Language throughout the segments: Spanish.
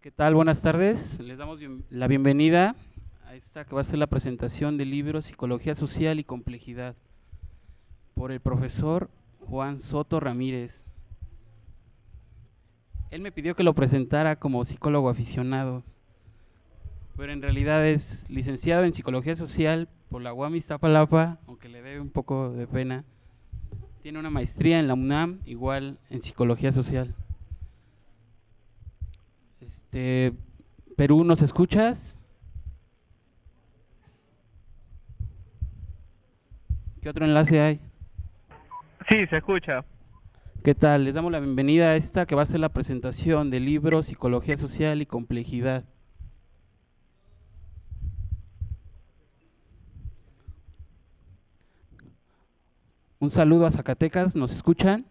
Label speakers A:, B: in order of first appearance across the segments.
A: ¿Qué tal? Buenas tardes. Les damos la bienvenida a esta que va a ser la presentación del libro Psicología Social y Complejidad por el profesor Juan Soto Ramírez. Él me pidió que lo presentara como psicólogo aficionado, pero en realidad es licenciado en Psicología Social por la UAM Iztapalapa, aunque le dé un poco de pena. Tiene una maestría en la UNAM, igual en Psicología Social. Perú, ¿nos escuchas? ¿Qué otro enlace hay?
B: Sí, se escucha.
A: ¿Qué tal? Les damos la bienvenida a esta que va a ser la presentación del libro Psicología Social y Complejidad. Un saludo a Zacatecas, ¿nos escuchan?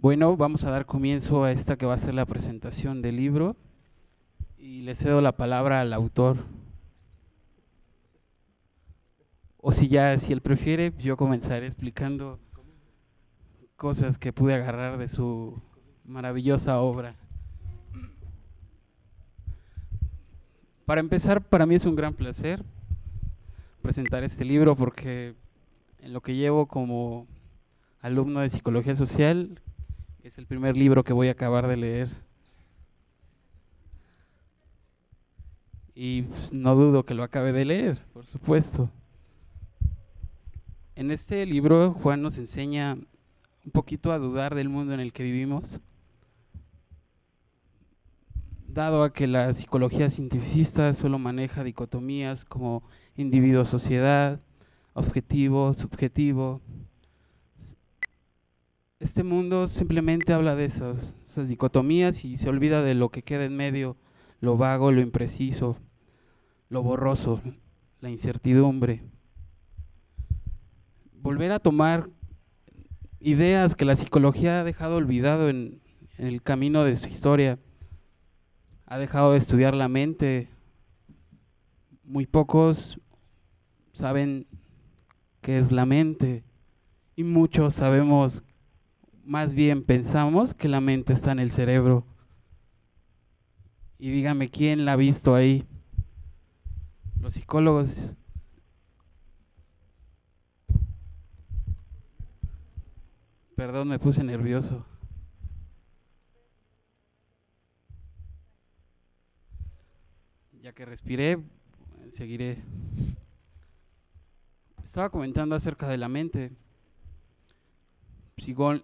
A: Bueno, vamos a dar comienzo a esta que va a ser la presentación del libro y le cedo la palabra al autor. O si él prefiere, yo comenzaré explicando cosas que pude agarrar de su maravillosa obra. Para empezar, para mí es un gran placer presentar este libro porque en lo que llevo como alumno de Psicología Social es el primer libro que voy a acabar de leer. Y pues, no dudo que lo acabe de leer, por supuesto. En este libro Juan nos enseña un poquito a dudar del mundo en el que vivimos, dado a que la psicología cientificista solo maneja dicotomías como individuo-sociedad, objetivo-subjetivo. Este mundo simplemente habla de esas dicotomías y se olvida de lo que queda en medio, lo vago, lo impreciso, lo borroso, la incertidumbre. Volver a tomar ideas que la psicología ha dejado olvidado en el camino de su historia. Ha dejado de estudiar la mente. Muy pocos saben qué es la mente y muchos sabemos, más bien pensamos que la mente está en el cerebro. Y dígame, ¿quién la ha visto ahí? Los psicólogos. Perdón, me puse nervioso. Ya que respiré, seguiré. Estaba comentando acerca de la mente.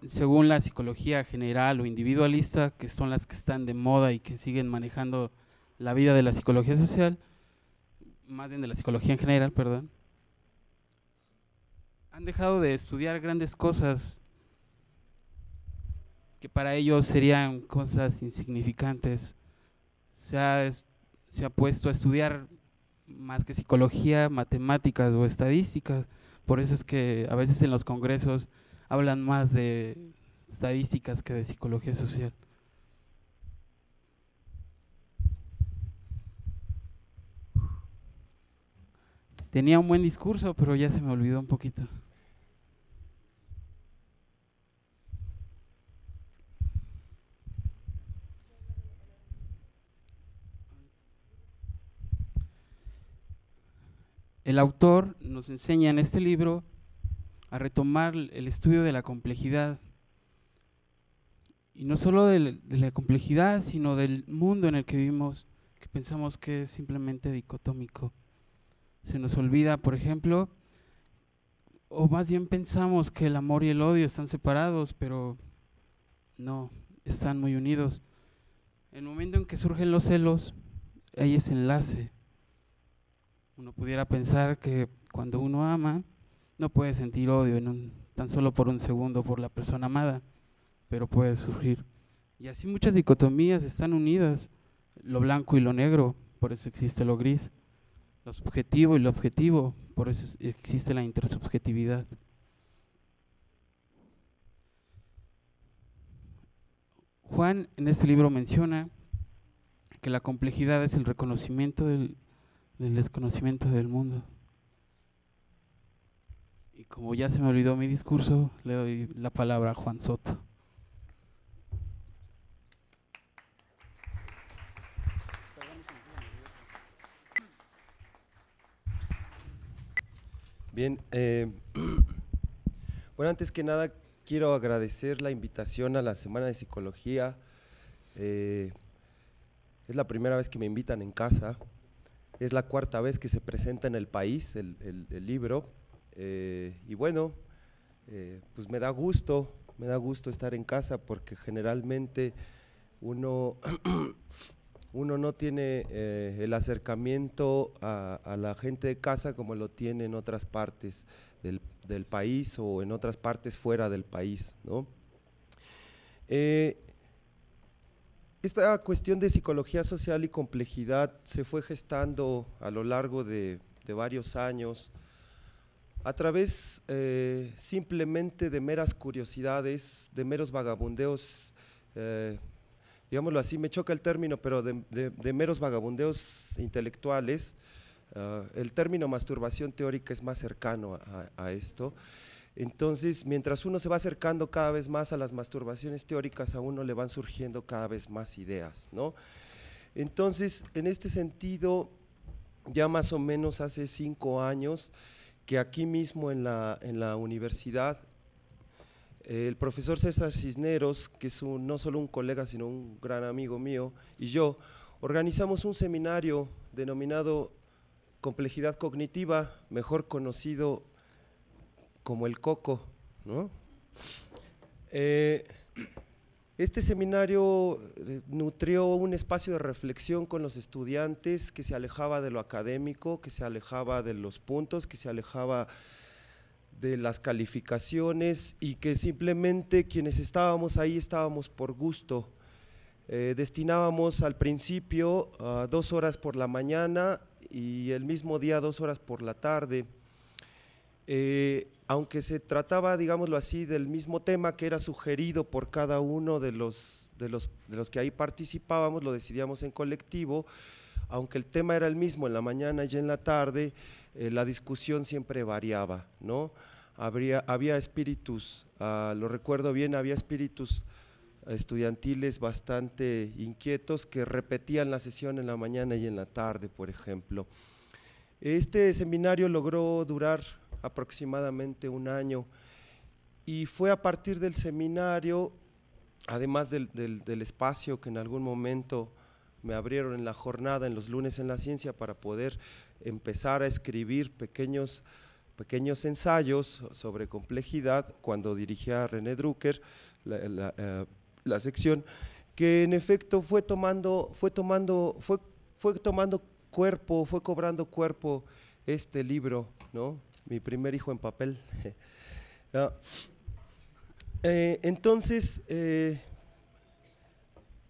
A: Según la psicología general o individualista, que son las que están de moda y que siguen manejando la vida de la psicología social, más bien de la psicología en general, perdón, han dejado de estudiar grandes cosas que para ellos serían cosas insignificantes. Se ha puesto a estudiar más que psicología, matemáticas o estadísticas. Por eso es que a veces en los congresos hablan más de estadísticas que de psicología social. Tenía un buen discurso, pero ya se me olvidó un poquito. El autor nos enseña en este libro a retomar el estudio de la complejidad. Y no solo de la complejidad, sino del mundo en el que vivimos, que pensamos que es simplemente dicotómico. Se nos olvida, por ejemplo, o más bien pensamos que el amor y el odio están separados, pero no, están muy unidos. En el momento en que surgen los celos, hay ese enlace. Uno pudiera pensar que cuando uno ama, no puede sentir odio tan solo por un segundo por la persona amada, pero puede surgir. Y así muchas dicotomías están unidas, lo blanco y lo negro, por eso existe lo gris, lo subjetivo y lo objetivo, por eso existe la intersubjetividad. Juan en este libro menciona que la complejidad es el reconocimiento del desconocimiento del mundo. Y como ya se me olvidó mi discurso, le doy la palabra a Juan Soto.
C: Bien, bueno, antes que nada quiero agradecer la invitación a la Semana de Psicología. Es la primera vez que me invitan en casa, es la cuarta vez que se presenta en el país el libro, y bueno, pues me da gusto estar en casa porque generalmente uno no tiene el acercamiento a la gente de casa como lo tiene en otras partes del país o en otras partes fuera del país, ¿no? Esta cuestión de psicología social y complejidad se fue gestando a lo largo de varios años a través simplemente de meras curiosidades, de meros vagabundeos, digámoslo así, me choca el término, pero de meros vagabundeos intelectuales. El término masturbación teórica es más cercano a esto. Entonces, mientras uno se va acercando cada vez más a las masturbaciones teóricas, a uno le van surgiendo cada vez más ideas, ¿no? Entonces, en este sentido, ya más o menos hace 5 años, que aquí mismo en la universidad, el profesor César Cisneros, que es no solo un colega, sino un gran amigo mío, y yo, organizamos un seminario denominado Complejidad Cognitiva, mejor conocido como el COCO, ¿no? Este seminario nutrió un espacio de reflexión con los estudiantes que se alejaba de lo académico, que se alejaba de los puntos, que se alejaba de las calificaciones y que simplemente quienes estábamos ahí estábamos por gusto. Destinábamos al principio 2 horas por la mañana y el mismo día 2 horas por la tarde. Aunque se trataba, digámoslo así, del mismo tema que era sugerido por cada uno de los que ahí participábamos, lo decidíamos en colectivo, aunque el tema era el mismo en la mañana y en la tarde, la discusión siempre variaba, ¿no? Había espíritus, lo recuerdo bien, había espíritus estudiantiles bastante inquietos que repetían la sesión en la mañana y en la tarde, por ejemplo. Este seminario logró durar aproximadamente 1 año y fue a partir del seminario, además del espacio que en algún momento me abrieron en la jornada, en los lunes en la ciencia, para poder empezar a escribir pequeños ensayos sobre complejidad cuando dirigía a René Drucker la sección, que en efecto fue tomando cuerpo, fue cobrando cuerpo este libro, ¿no? Mi primer hijo en papel. Entonces,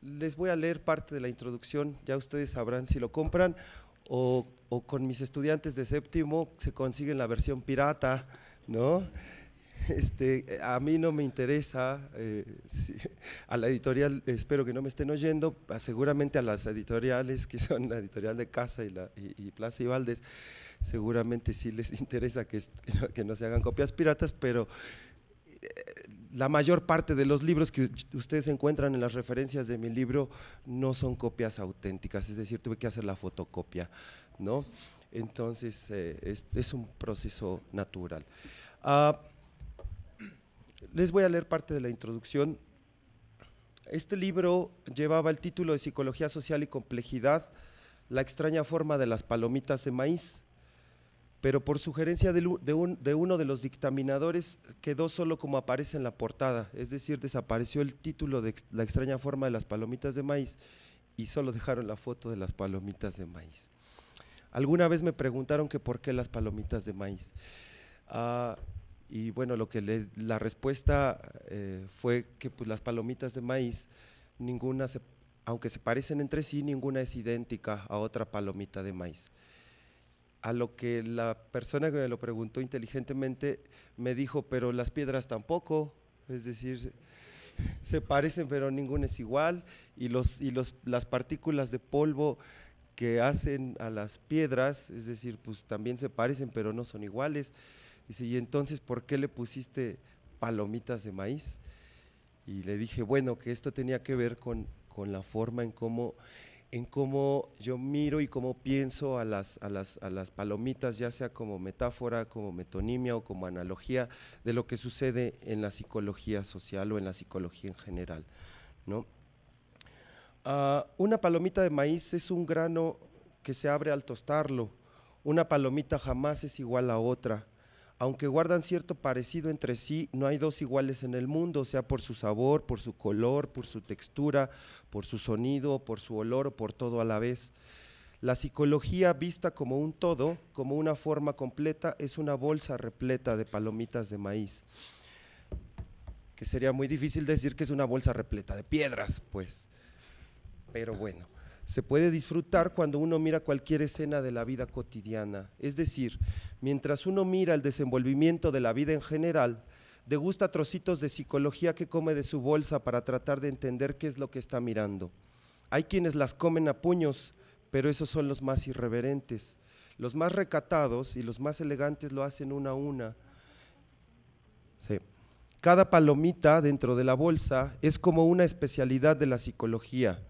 C: les voy a leer parte de la introducción, ya ustedes sabrán si lo compran o con mis estudiantes de séptimo se consiguen la versión pirata, ¿no? A mí no me interesa, a la editorial espero que no me estén oyendo, seguramente a las editoriales que son la editorial de Casa y Plaza y Valdés, seguramente sí les interesa que no se hagan copias piratas, pero la mayor parte de los libros que ustedes encuentran en las referencias de mi libro no son copias auténticas, es decir, tuve que hacer la fotocopia, ¿no? Entonces es un proceso natural. Les voy a leer parte de la introducción. Este libro llevaba el título de Psicología Social y Complejidad, la extraña forma de las palomitas de maíz, pero por sugerencia de uno de los dictaminadores quedó solo como aparece en la portada, es decir, desapareció el título de la extraña forma de las palomitas de maíz y solo dejaron la foto de las palomitas de maíz. Alguna vez me preguntaron que por qué las palomitas de maíz. Y bueno, la respuesta fue que pues, las palomitas de maíz, aunque se parecen entre sí, ninguna es idéntica a otra palomita de maíz. A lo que la persona que me lo preguntó inteligentemente me dijo, pero las piedras tampoco, es decir, se parecen pero ninguna es igual, y las partículas de polvo que hacen a las piedras, es decir, pues también se parecen pero no son iguales. Dice, y entonces, ¿por qué le pusiste palomitas de maíz? Y le dije, bueno, que esto tenía que ver con la forma en cómo yo miro y cómo pienso a las palomitas, ya sea como metáfora, como metonimia o como analogía de lo que sucede en la psicología social o en la psicología en general, ¿no? Una palomita de maíz es un grano que se abre al tostarlo. Una palomita jamás es igual a otra. Aunque guardan cierto parecido entre sí, no hay dos iguales en el mundo, sea por su sabor, por su color, por su textura, por su sonido, por su olor o por todo a la vez. La psicología vista como un todo, como una forma completa, es una bolsa repleta de palomitas de maíz, que sería muy difícil decir que es una bolsa repleta de piedras, pues, pero bueno. Se puede disfrutar cuando uno mira cualquier escena de la vida cotidiana, es decir, mientras uno mira el desenvolvimiento de la vida en general, degusta trocitos de psicología que come de su bolsa para tratar de entender qué es lo que está mirando. Hay quienes las comen a puños, pero esos son los más irreverentes. Los más recatados y los más elegantes lo hacen una a una. Sí. Cada palomita dentro de la bolsa es como una especialidad de la psicología,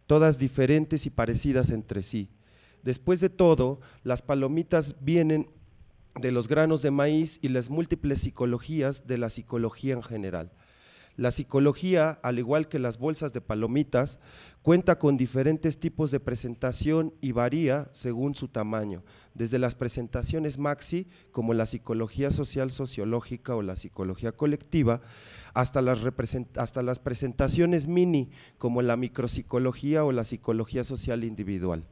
C: todas diferentes y parecidas entre sí. Después de todo, las palomitas vienen de los granos de maíz y las múltiples psicologías de la psicología en general. La psicología, al igual que las bolsas de palomitas, cuenta con diferentes tipos de presentación y varía según su tamaño, desde las presentaciones maxi, como la psicología social sociológica o la psicología colectiva, hasta las presentaciones mini, como la micropsicología o la psicología social individual.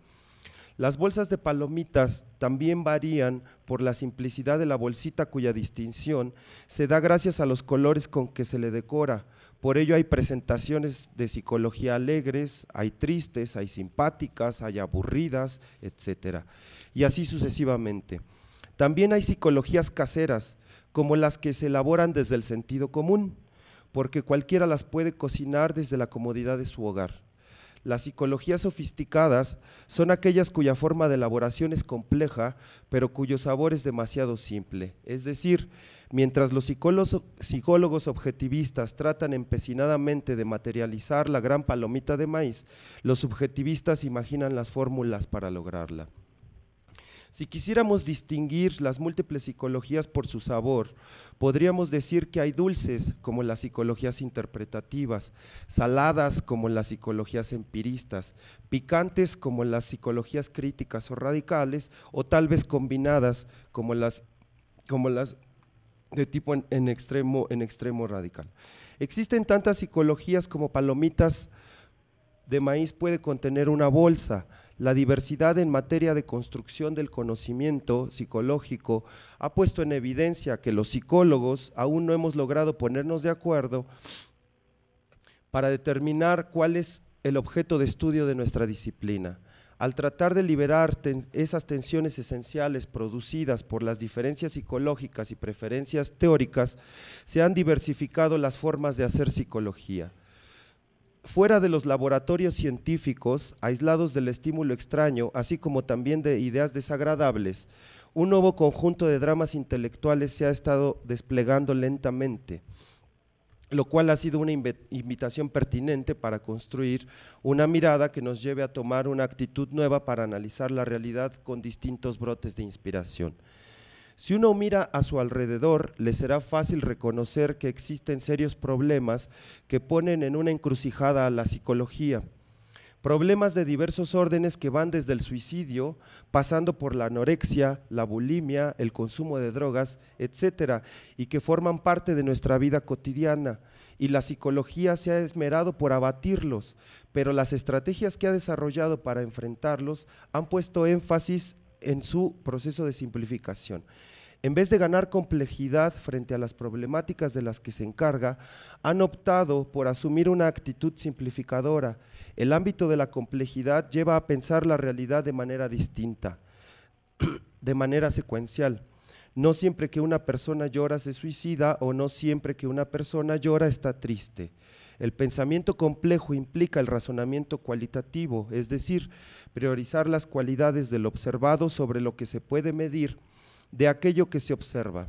C: Las bolsas de palomitas también varían por la simplicidad de la bolsita, cuya distinción se da gracias a los colores con que se le decora. Por ello hay presentaciones de psicología alegres, hay tristes, hay simpáticas, hay aburridas, etcétera, y así sucesivamente. También hay psicologías caseras, como las que se elaboran desde el sentido común, porque cualquiera las puede cocinar desde la comodidad de su hogar. Las psicologías sofisticadas son aquellas cuya forma de elaboración es compleja, pero cuyo sabor es demasiado simple. Es decir, mientras los psicólogos objetivistas tratan empecinadamente de materializar la gran palomita de maíz, los subjetivistas imaginan las fórmulas para lograrla. Si quisiéramos distinguir las múltiples psicologías por su sabor, podríamos decir que hay dulces, como las psicologías interpretativas, saladas, como las psicologías empiristas, picantes, como las psicologías críticas o radicales, o tal vez combinadas, como las de tipo en extremo radical. Existen tantas psicologías como palomitas de maíz puede contener una bolsa. La diversidad en materia de construcción del conocimiento psicológico ha puesto en evidencia que los psicólogos aún no hemos logrado ponernos de acuerdo para determinar cuál es el objeto de estudio de nuestra disciplina. Al tratar de liberar esas tensiones esenciales producidas por las diferencias psicológicas y preferencias teóricas, se han diversificado las formas de hacer psicología. Fuera de los laboratorios científicos, aislados del estímulo extraño, así como también de ideas desagradables, un nuevo conjunto de dramas intelectuales se ha estado desplegando lentamente, lo cual ha sido una invitación pertinente para construir una mirada que nos lleve a tomar una actitud nueva para analizar la realidad con distintos brotes de inspiración. Si uno mira a su alrededor, le será fácil reconocer que existen serios problemas que ponen en una encrucijada a la psicología. Problemas de diversos órdenes que van desde el suicidio, pasando por la anorexia, la bulimia, el consumo de drogas, etcétera, y que forman parte de nuestra vida cotidiana. Y la psicología se ha esmerado por abatirlos, pero las estrategias que ha desarrollado para enfrentarlos han puesto énfasis en su proceso de simplificación. En vez de ganar complejidad frente a las problemáticas de las que se encarga, han optado por asumir una actitud simplificadora. El ámbito de la complejidad lleva a pensar la realidad de manera distinta, de manera secuencial. No siempre que una persona llora se suicida o no siempre que una persona llora está triste. El pensamiento complejo implica el razonamiento cualitativo, es decir, priorizar las cualidades del observado sobre lo que se puede medir de aquello que se observa.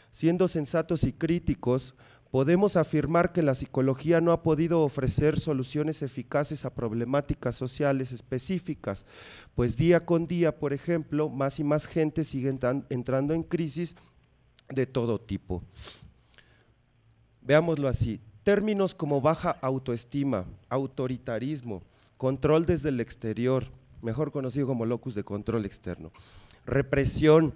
C: Siendo sensatos y críticos, podemos afirmar que la psicología no ha podido ofrecer soluciones eficaces a problemáticas sociales específicas, pues día con día, por ejemplo, más y más gente sigue entrando en crisis de todo tipo. Veámoslo así, términos como baja autoestima, autoritarismo, control desde el exterior, mejor conocido como locus de control externo, represión,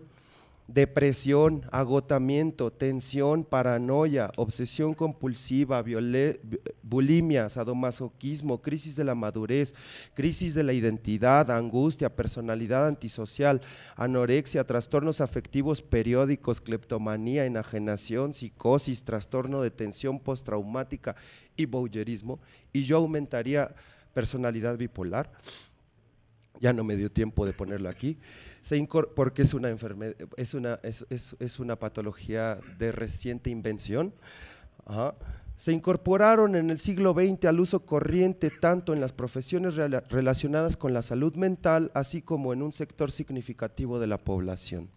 C: depresión, agotamiento, tensión, paranoia, obsesión compulsiva, bulimia, sadomasoquismo, crisis de la madurez, crisis de la identidad, angustia, personalidad antisocial, anorexia, trastornos afectivos periódicos, cleptomanía, enajenación, psicosis, trastorno de tensión postraumática y voyeurismo, y yo aumentaría personalidad bipolar. Ya no me dio tiempo de ponerlo aquí, porque es una enfermedad, es una patología de reciente invención. Ajá. Se incorporaron en el siglo XX al uso corriente tanto en las profesiones relacionadas con la salud mental, así como en un sector significativo de la población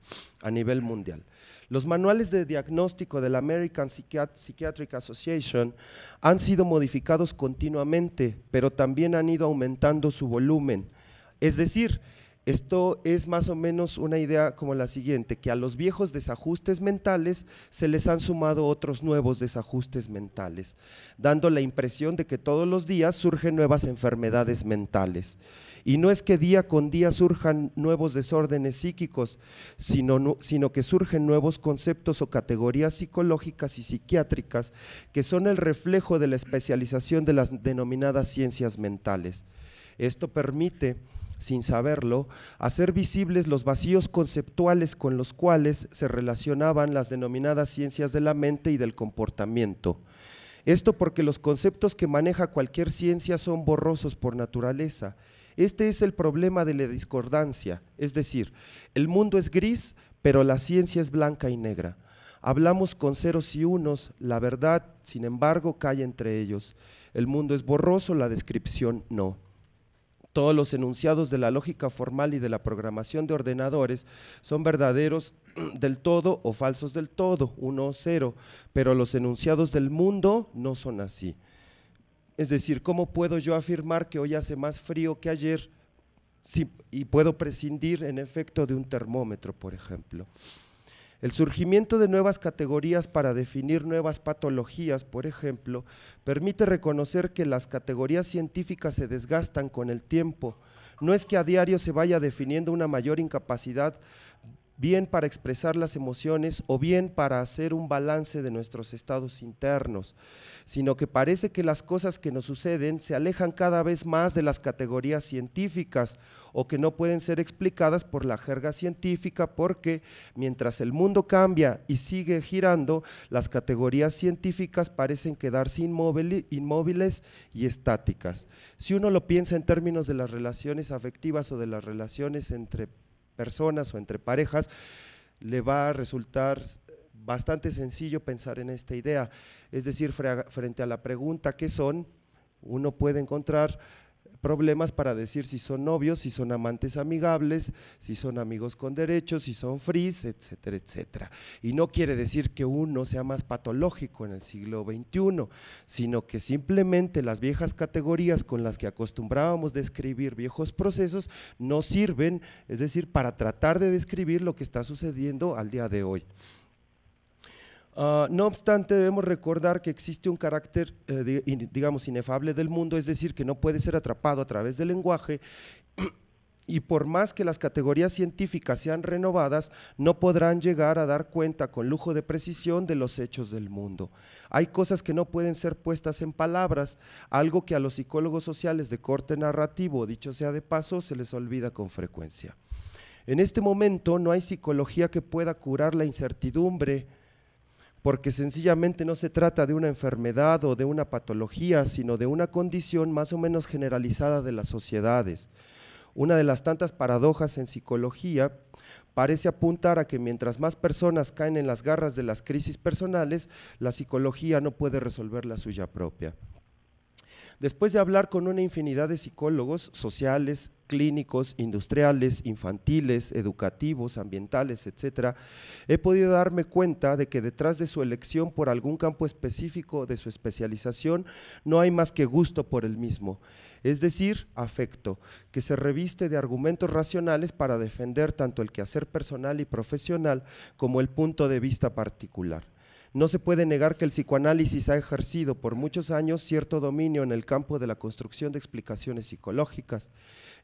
C: a nivel mundial. Los manuales de diagnóstico de la American Psychiatric Association han sido modificados continuamente, pero también han ido aumentando su volumen. Es decir, esto es más o menos una idea como la siguiente, que a los viejos desajustes mentales se les han sumado otros nuevos desajustes mentales, dando la impresión de que todos los días surgen nuevas enfermedades mentales. Y no es que día con día surjan nuevos desórdenes psíquicos, sino que surgen nuevos conceptos o categorías psicológicas y psiquiátricas que son el reflejo de la especialización de las denominadas ciencias mentales. Esto permite, sin saberlo, hacer visibles los vacíos conceptuales con los cuales se relacionaban las denominadas ciencias de la mente y del comportamiento. Esto porque los conceptos que maneja cualquier ciencia son borrosos por naturaleza. Este es el problema de la discordancia, es decir, el mundo es gris, pero la ciencia es blanca y negra. Hablamos con ceros y unos, la verdad, sin embargo, cae entre ellos. El mundo es borroso, la descripción no. Todos los enunciados de la lógica formal y de la programación de ordenadores son verdaderos del todo o falsos del todo, 1 o 0, pero los enunciados del mundo no son así. Es decir, ¿cómo puedo yo afirmar que hoy hace más frío que ayer? Sí, y puedo prescindir en efecto de un termómetro, por ejemplo. El surgimiento de nuevas categorías para definir nuevas patologías, por ejemplo, permite reconocer que las categorías científicas se desgastan con el tiempo. No es que a diario se vaya definiendo una mayor incapacidad, bien para expresar las emociones o bien para hacer un balance de nuestros estados internos, sino que parece que las cosas que nos suceden se alejan cada vez más de las categorías científicas o que no pueden ser explicadas por la jerga científica porque mientras el mundo cambia y sigue girando, las categorías científicas parecen quedarse inmóviles y estáticas. Si uno lo piensa en términos de las relaciones afectivas o de las relaciones entre personas o entre parejas, le va a resultar bastante sencillo pensar en esta idea, es decir, frente a la pregunta ¿qué son?, uno puede encontrar problemas para decir si son novios, si son amantes amigables, si son amigos con derechos, si son fris, etcétera, etcétera. Y no quiere decir que uno sea más patológico en el siglo XXI, sino que simplemente las viejas categorías con las que acostumbrábamos describir viejos procesos no sirven, es decir, para tratar de describir lo que está sucediendo al día de hoy. No obstante, debemos recordar que existe un carácter, digamos, inefable del mundo, es decir, que no puede ser atrapado a través del lenguaje y por más que las categorías científicas sean renovadas, no podrán llegar a dar cuenta con lujo de precisión de los hechos del mundo. Hay cosas que no pueden ser puestas en palabras, algo que a los psicólogos sociales de corte narrativo, dicho sea de paso, se les olvida con frecuencia. En este momento no hay psicología que pueda curar la incertidumbre, porque sencillamente no se trata de una enfermedad o de una patología, sino de una condición más o menos generalizada de las sociedades. Una de las tantas paradojas en psicología parece apuntar a que mientras más personas caen en las garras de las crisis personales, la psicología no puede resolver la suya propia. Después de hablar con una infinidad de psicólogos sociales, clínicos, industriales, infantiles, educativos, ambientales, etcétera, he podido darme cuenta de que detrás de su elección por algún campo específico de su especialización no hay más que gusto por el mismo, es decir, afecto, que se reviste de argumentos racionales para defender tanto el quehacer personal y profesional como el punto de vista particular. No se puede negar que el psicoanálisis ha ejercido por muchos años cierto dominio en el campo de la construcción de explicaciones psicológicas.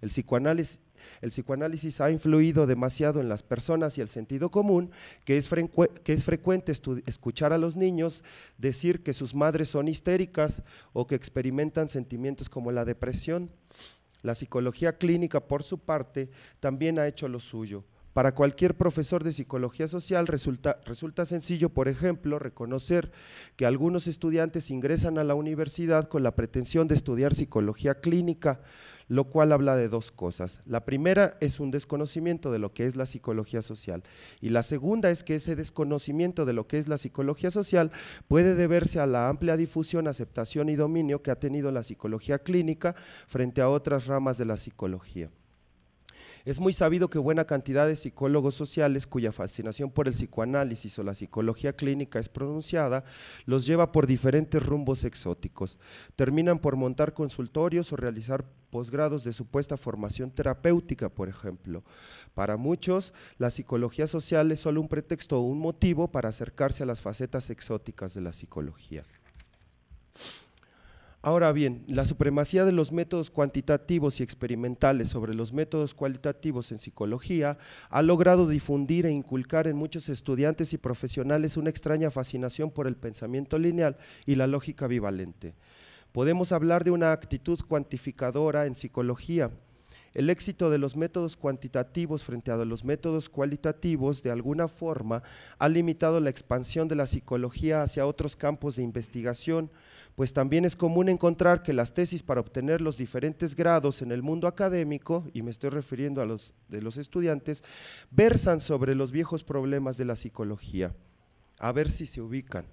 C: El psicoanálisis ha influido demasiado en las personas y el sentido común, que es frecuente escuchar a los niños decir que sus madres son histéricas o que experimentan sentimientos como la depresión. La psicología clínica, por su parte, también ha hecho lo suyo. Para cualquier profesor de psicología social resulta sencillo, por ejemplo, reconocer que algunos estudiantes ingresan a la universidad con la pretensión de estudiar psicología clínica, lo cual habla de dos cosas. La primera es un desconocimiento de lo que es la psicología social y la segunda es que ese desconocimiento de lo que es la psicología social puede deberse a la amplia difusión, aceptación y dominio que ha tenido la psicología clínica frente a otras ramas de la psicología. Es muy sabido que buena cantidad de psicólogos sociales cuya fascinación por el psicoanálisis o la psicología clínica es pronunciada, los lleva por diferentes rumbos exóticos. Terminan por montar consultorios o realizar posgrados de supuesta formación terapéutica, por ejemplo. Para muchos, la psicología social es solo un pretexto o un motivo para acercarse a las facetas exóticas de la psicología. Ahora bien, la supremacía de los métodos cuantitativos y experimentales sobre los métodos cualitativos en psicología ha logrado difundir e inculcar en muchos estudiantes y profesionales una extraña fascinación por el pensamiento lineal y la lógica bivalente. Podemos hablar de una actitud cuantificadora en psicología. El éxito de los métodos cuantitativos frente a los métodos cualitativos de alguna forma ha limitado la expansión de la psicología hacia otros campos de investigación, pues también es común encontrar que las tesis para obtener los diferentes grados en el mundo académico, y me estoy refiriendo a los de los estudiantes, versan sobre los viejos problemas de la psicología. A ver si se ubican.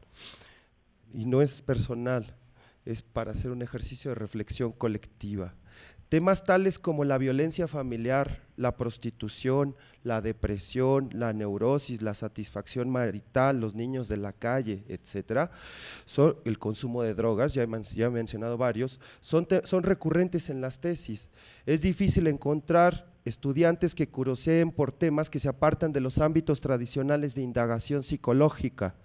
C: Y no es personal, es para hacer un ejercicio de reflexión colectiva. Temas tales como la violencia familiar, la prostitución, la depresión, la neurosis, la satisfacción marital, los niños de la calle, etcétera, el consumo de drogas, ya he mencionado varios, son recurrentes en las tesis. Es difícil encontrar estudiantes que curoseen por temas que se apartan de los ámbitos tradicionales de indagación psicológica.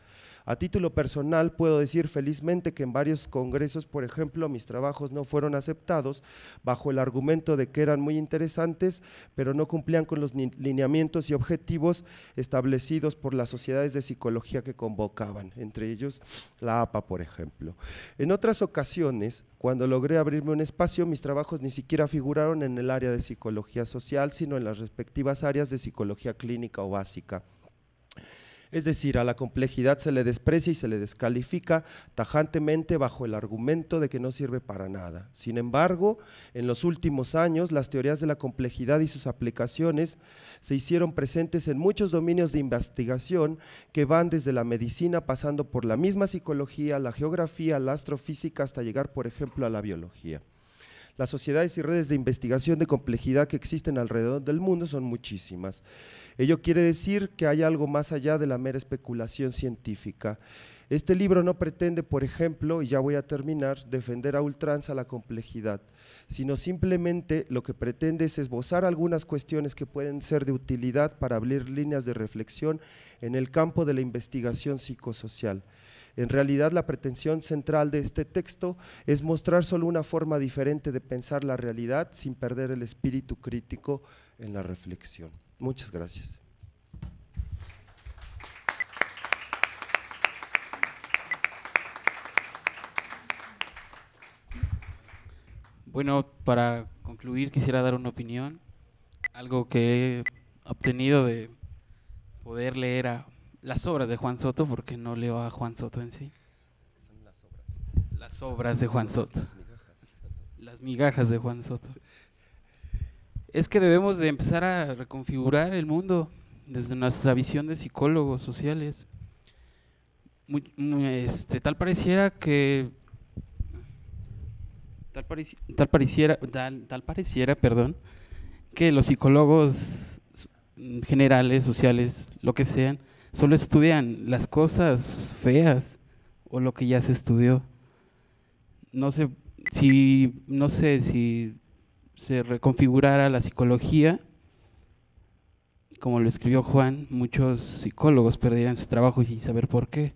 C: A título personal puedo decir felizmente que en varios congresos, por ejemplo, mis trabajos no fueron aceptados bajo el argumento de que eran muy interesantes, pero no cumplían con los lineamientos y objetivos establecidos por las sociedades de psicología que convocaban, entre ellos la APA, por ejemplo. En otras ocasiones, cuando logré abrirme un espacio, mis trabajos ni siquiera figuraron en el área de psicología social, sino en las respectivas áreas de psicología clínica o básica. Es decir, a la complejidad se le desprecia y se le descalifica tajantemente bajo el argumento de que no sirve para nada. Sin embargo, en los últimos años, las teorías de la complejidad y sus aplicaciones se hicieron presentes en muchos dominios de investigación que van desde la medicina, pasando por la misma psicología, la geografía, la astrofísica, hasta llegar, por ejemplo, a la biología. Las sociedades y redes de investigación de complejidad que existen alrededor del mundo son muchísimas. Ello quiere decir que hay algo más allá de la mera especulación científica. Este libro no pretende, por ejemplo, y ya voy a terminar, defender a ultranza la complejidad, sino simplemente lo que pretende es esbozar algunas cuestiones que pueden ser de utilidad para abrir líneas de reflexión en el campo de la investigación psicosocial. En realidad, la pretensión central de este texto es mostrar solo una forma diferente de pensar la realidad sin perder el espíritu crítico en la reflexión. Muchas gracias.
A: Bueno, para concluir quisiera dar una opinión, algo que he obtenido de poder leer a las obras de Juan Soto, porque no leo a Juan Soto en sí.
C: Son las obras.
A: Las obras de Juan Soto. Las migajas de Juan Soto. es que debemos de empezar a reconfigurar el mundo desde nuestra visión de psicólogos sociales. Tal pareciera que tal pareciera, perdón, que los psicólogos generales, sociales, lo que sean, solo estudian las cosas feas o lo que ya se estudió. No sé si se reconfigurara la psicología, como lo escribió Juan, muchos psicólogos perderían su trabajo sin saber por qué.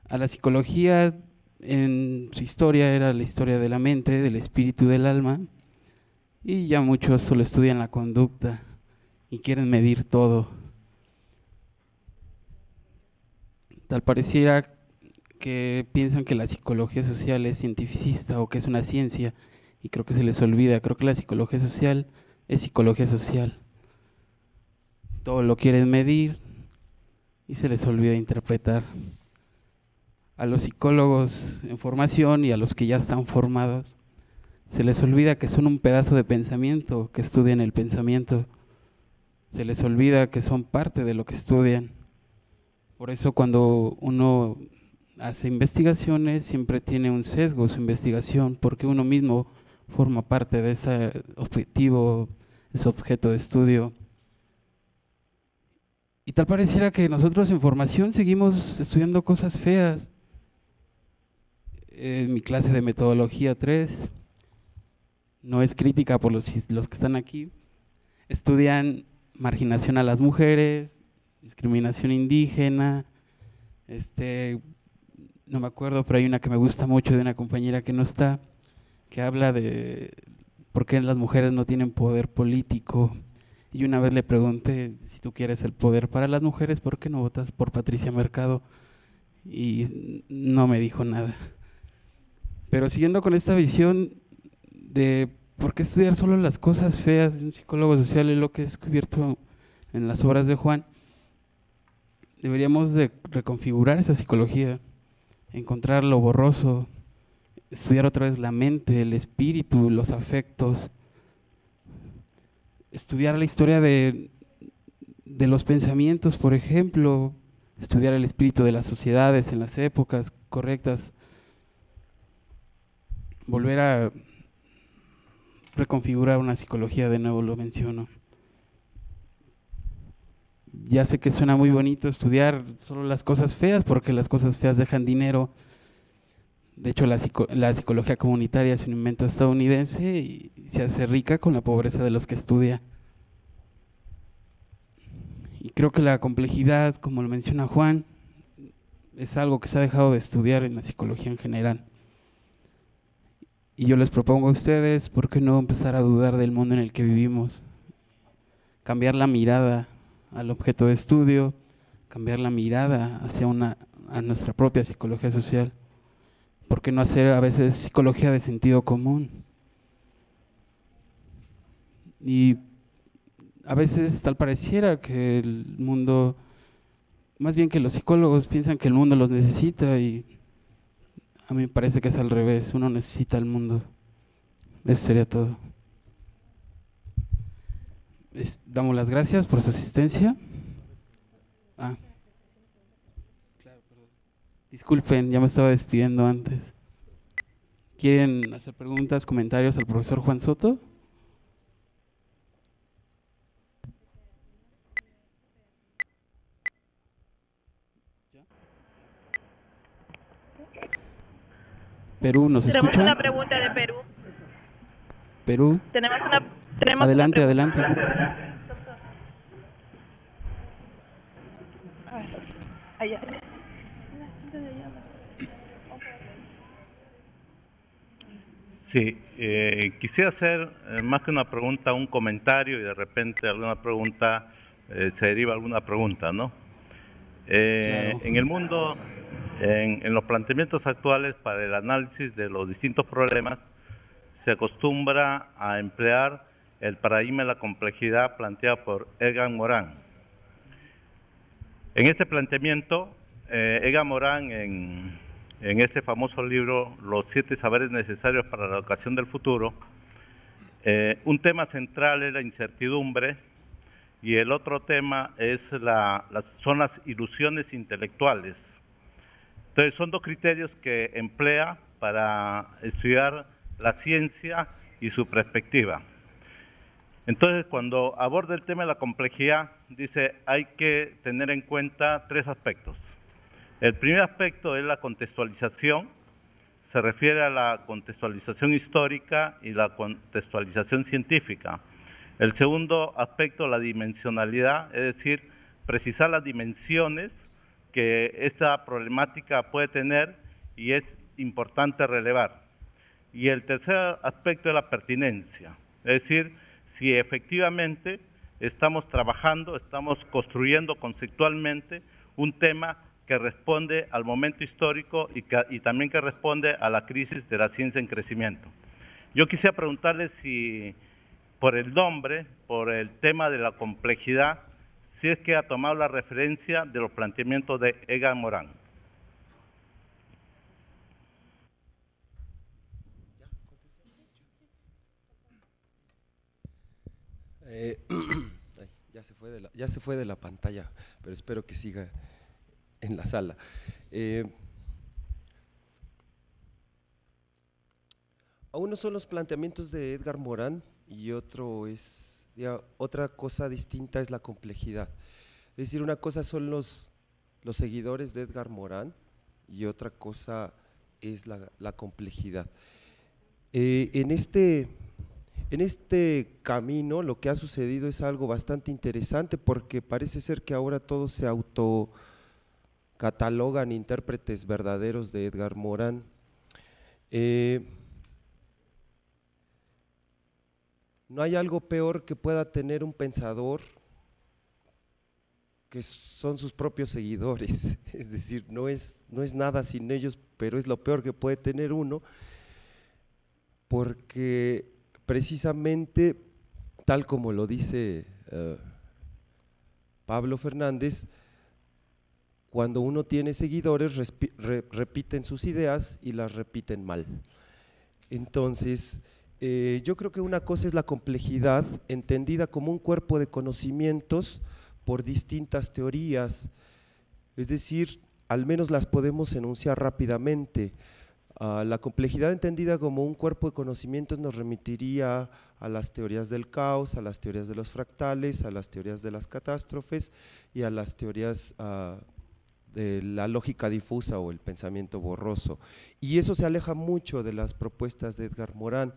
A: A la psicología, en su historia, era la historia de la mente, del espíritu, del alma, y ya muchos solo estudian la conducta y quieren medir todo. Tal pareciera que piensan que la psicología social es cientificista o que es una ciencia, y creo que se les olvida. Creo que la psicología social es psicología social. Todo lo quieren medir y se les olvida interpretar. A los psicólogos en formación y a los que ya están formados, se les olvida que son un pedazo de pensamiento, que estudian el pensamiento. Se les olvida que son parte de lo que estudian. Por eso cuando uno hace investigaciones siempre tiene un sesgo su investigación, porque uno mismo forma parte de ese objetivo, ese objeto de estudio. Y tal pareciera que nosotros en formación seguimos estudiando cosas feas. En mi clase de metodología 3, no es crítica por los que están aquí, estudian marginación a las mujeres, discriminación indígena, no me acuerdo, pero hay una que me gusta mucho de una compañera que no está, que habla de por qué las mujeres no tienen poder político. Y una vez le pregunté, si tú quieres el poder para las mujeres, ¿por qué no votas por Patricia Mercado? Y no me dijo nada. Pero siguiendo con esta visión de por qué estudiar solo las cosas feas de un psicólogo social, es lo que he descubierto en las obras de Juan, deberíamos de reconfigurar esa psicología, encontrar lo borroso, estudiar otra vez la mente, el espíritu, los afectos, estudiar la historia de los pensamientos, por ejemplo, estudiar el espíritu de las sociedades en las épocas correctas, volver a reconfigurar una psicología, de nuevo lo menciono. Ya sé que suena muy bonito estudiar solo las cosas feas, porque las cosas feas dejan dinero. De hecho, la psicología comunitaria es un invento estadounidense y se hace rica con la pobreza de los que estudia. Y creo que la complejidad, como lo menciona Juan, es algo que se ha dejado de estudiar en la psicología en general. Y yo les propongo a ustedes, ¿por qué no empezar a dudar del mundo en el que vivimos? Cambiar la mirada al objeto de estudio, cambiar la mirada hacia a nuestra propia psicología social. ¿Por qué no hacer a veces psicología de sentido común? Y a veces tal pareciera que el mundo, más bien que los psicólogos piensan que el mundo los necesita, y a mí me parece que es al revés, uno necesita al mundo. Eso sería todo. Damos las gracias por su asistencia. Claro, perdón. Disculpen, ya me estaba despidiendo antes. ¿Quieren hacer preguntas, comentarios al profesor Juan Soto? Perú, ¿nos escuchan?
D: Tenemos una pregunta de Perú.
A: Perú.
D: Tenemos
A: Adelante,
D: una
A: adelante.
D: Allá.
E: Sí, quisiera hacer más que una pregunta, un comentario, y de repente alguna pregunta se deriva alguna pregunta, ¿no?
A: Claro.
E: En el mundo, en los planteamientos actuales para el análisis de los distintos problemas, se acostumbra a emplear el paradigma de la complejidad planteado por Egan Morin. En este planteamiento, Egan Morin, en este famoso libro, Los 7 saberes necesarios para la educación del futuro, Un tema central es la incertidumbre y el otro tema es son las ilusiones intelectuales. Entonces son dos criterios que emplea para estudiar la ciencia y su perspectiva. Entonces, cuando aborda el tema de la complejidad, dice hay que tener en cuenta tres aspectos. El primer aspecto es la contextualización, se refiere a la contextualización histórica y la contextualización científica. El segundo aspecto, la dimensionalidad, es decir, precisar las dimensiones que esta problemática puede tener y es importante relevar. Y el tercer aspecto es la pertinencia, es decir, si efectivamente estamos trabajando, estamos construyendo conceptualmente un tema que responde al momento histórico y también que responde a la crisis de la ciencia en crecimiento. Yo quisiera preguntarle si por el nombre, por el tema de la complejidad, si es que ha tomado la referencia de los planteamientos de Edgar Morin.
C: Ya se fue de la pantalla, pero espero que siga en la sala. Uno son los planteamientos de Edgar Morin y otro es, otra cosa distinta es la complejidad. Es decir, una cosa son los seguidores de Edgar Morin y otra cosa es la complejidad. En este camino lo que ha sucedido es algo bastante interesante porque parece ser que ahora todos se autocatalogan intérpretes verdaderos de Edgar Morin. No hay algo peor que pueda tener un pensador que son sus propios seguidores, es decir, no es nada sin ellos, pero es lo peor que puede tener uno, porque precisamente, tal como lo dice Pablo Fernández, cuando uno tiene seguidores repiten sus ideas y las repiten mal. Entonces, yo creo que una cosa es la complejidad entendida como un cuerpo de conocimientos por distintas teorías, es decir, al menos las podemos enunciar rápidamente. La complejidad entendida como un cuerpo de conocimientos nos remitiría a las teorías del caos, a las teorías de los fractales, a las teorías de las catástrofes y a las teorías de la lógica difusa o el pensamiento borroso. Y eso se aleja mucho de las propuestas de Edgar Morin.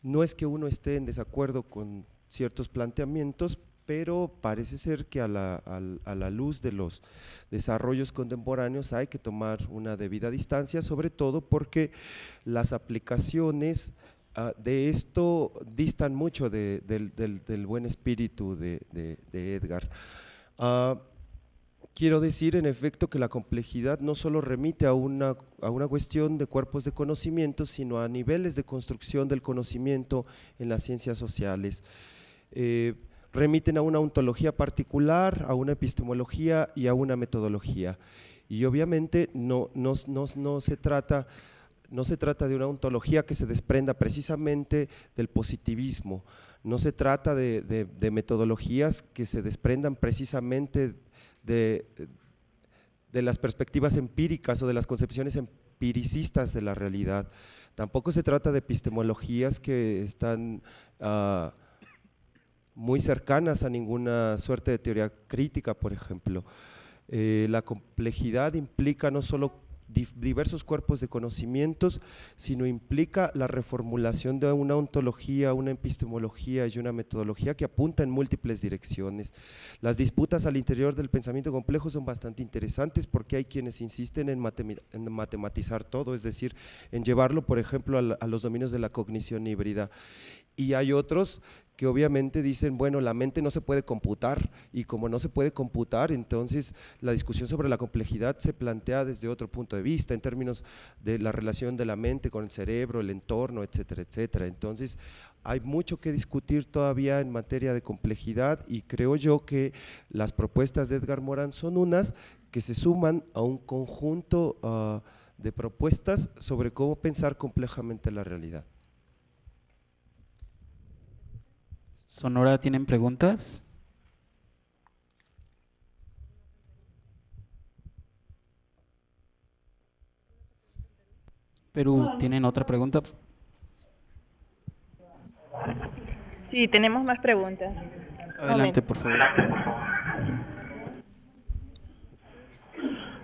C: No es que uno esté en desacuerdo con ciertos planteamientos, pero parece ser que a la luz de los desarrollos contemporáneos hay que tomar una debida distancia, sobre todo porque las aplicaciones de esto distan mucho del buen espíritu de Edgar. Quiero decir en efecto que la complejidad no solo remite a una cuestión de cuerpos de conocimiento, sino a niveles de construcción del conocimiento en las ciencias sociales. Remiten a una ontología particular, a una epistemología y a una metodología. Y obviamente no se trata de una ontología que se desprenda precisamente del positivismo, no se trata de metodologías que se desprendan precisamente de las perspectivas empíricas o de las concepciones empiricistas de la realidad. Tampoco se trata de epistemologías que están muy cercanas a ninguna suerte de teoría crítica, por ejemplo. La complejidad implica no solo diversos cuerpos de conocimientos, sino implica la reformulación de una ontología, una epistemología y una metodología que apunta en múltiples direcciones. Las disputas al interior del pensamiento complejo son bastante interesantes porque hay quienes insisten en matematizar todo, es decir, en llevarlo, por ejemplo, a los dominios de la cognición híbrida. Y hay otros que obviamente dicen, bueno, la mente no se puede computar y como no se puede computar, entonces la discusión sobre la complejidad se plantea desde otro punto de vista, en términos de la relación de la mente con el cerebro, el entorno, etcétera, etcétera. Entonces hay mucho que discutir todavía en materia de complejidad y creo yo que las propuestas de Edgar Morin son unas que se suman a un conjunto de propuestas sobre cómo pensar complejamente la realidad.
A: Sonora, ¿tienen preguntas? Perú, ¿tienen otra pregunta?
D: Sí, tenemos más preguntas.
A: Adelante, por favor.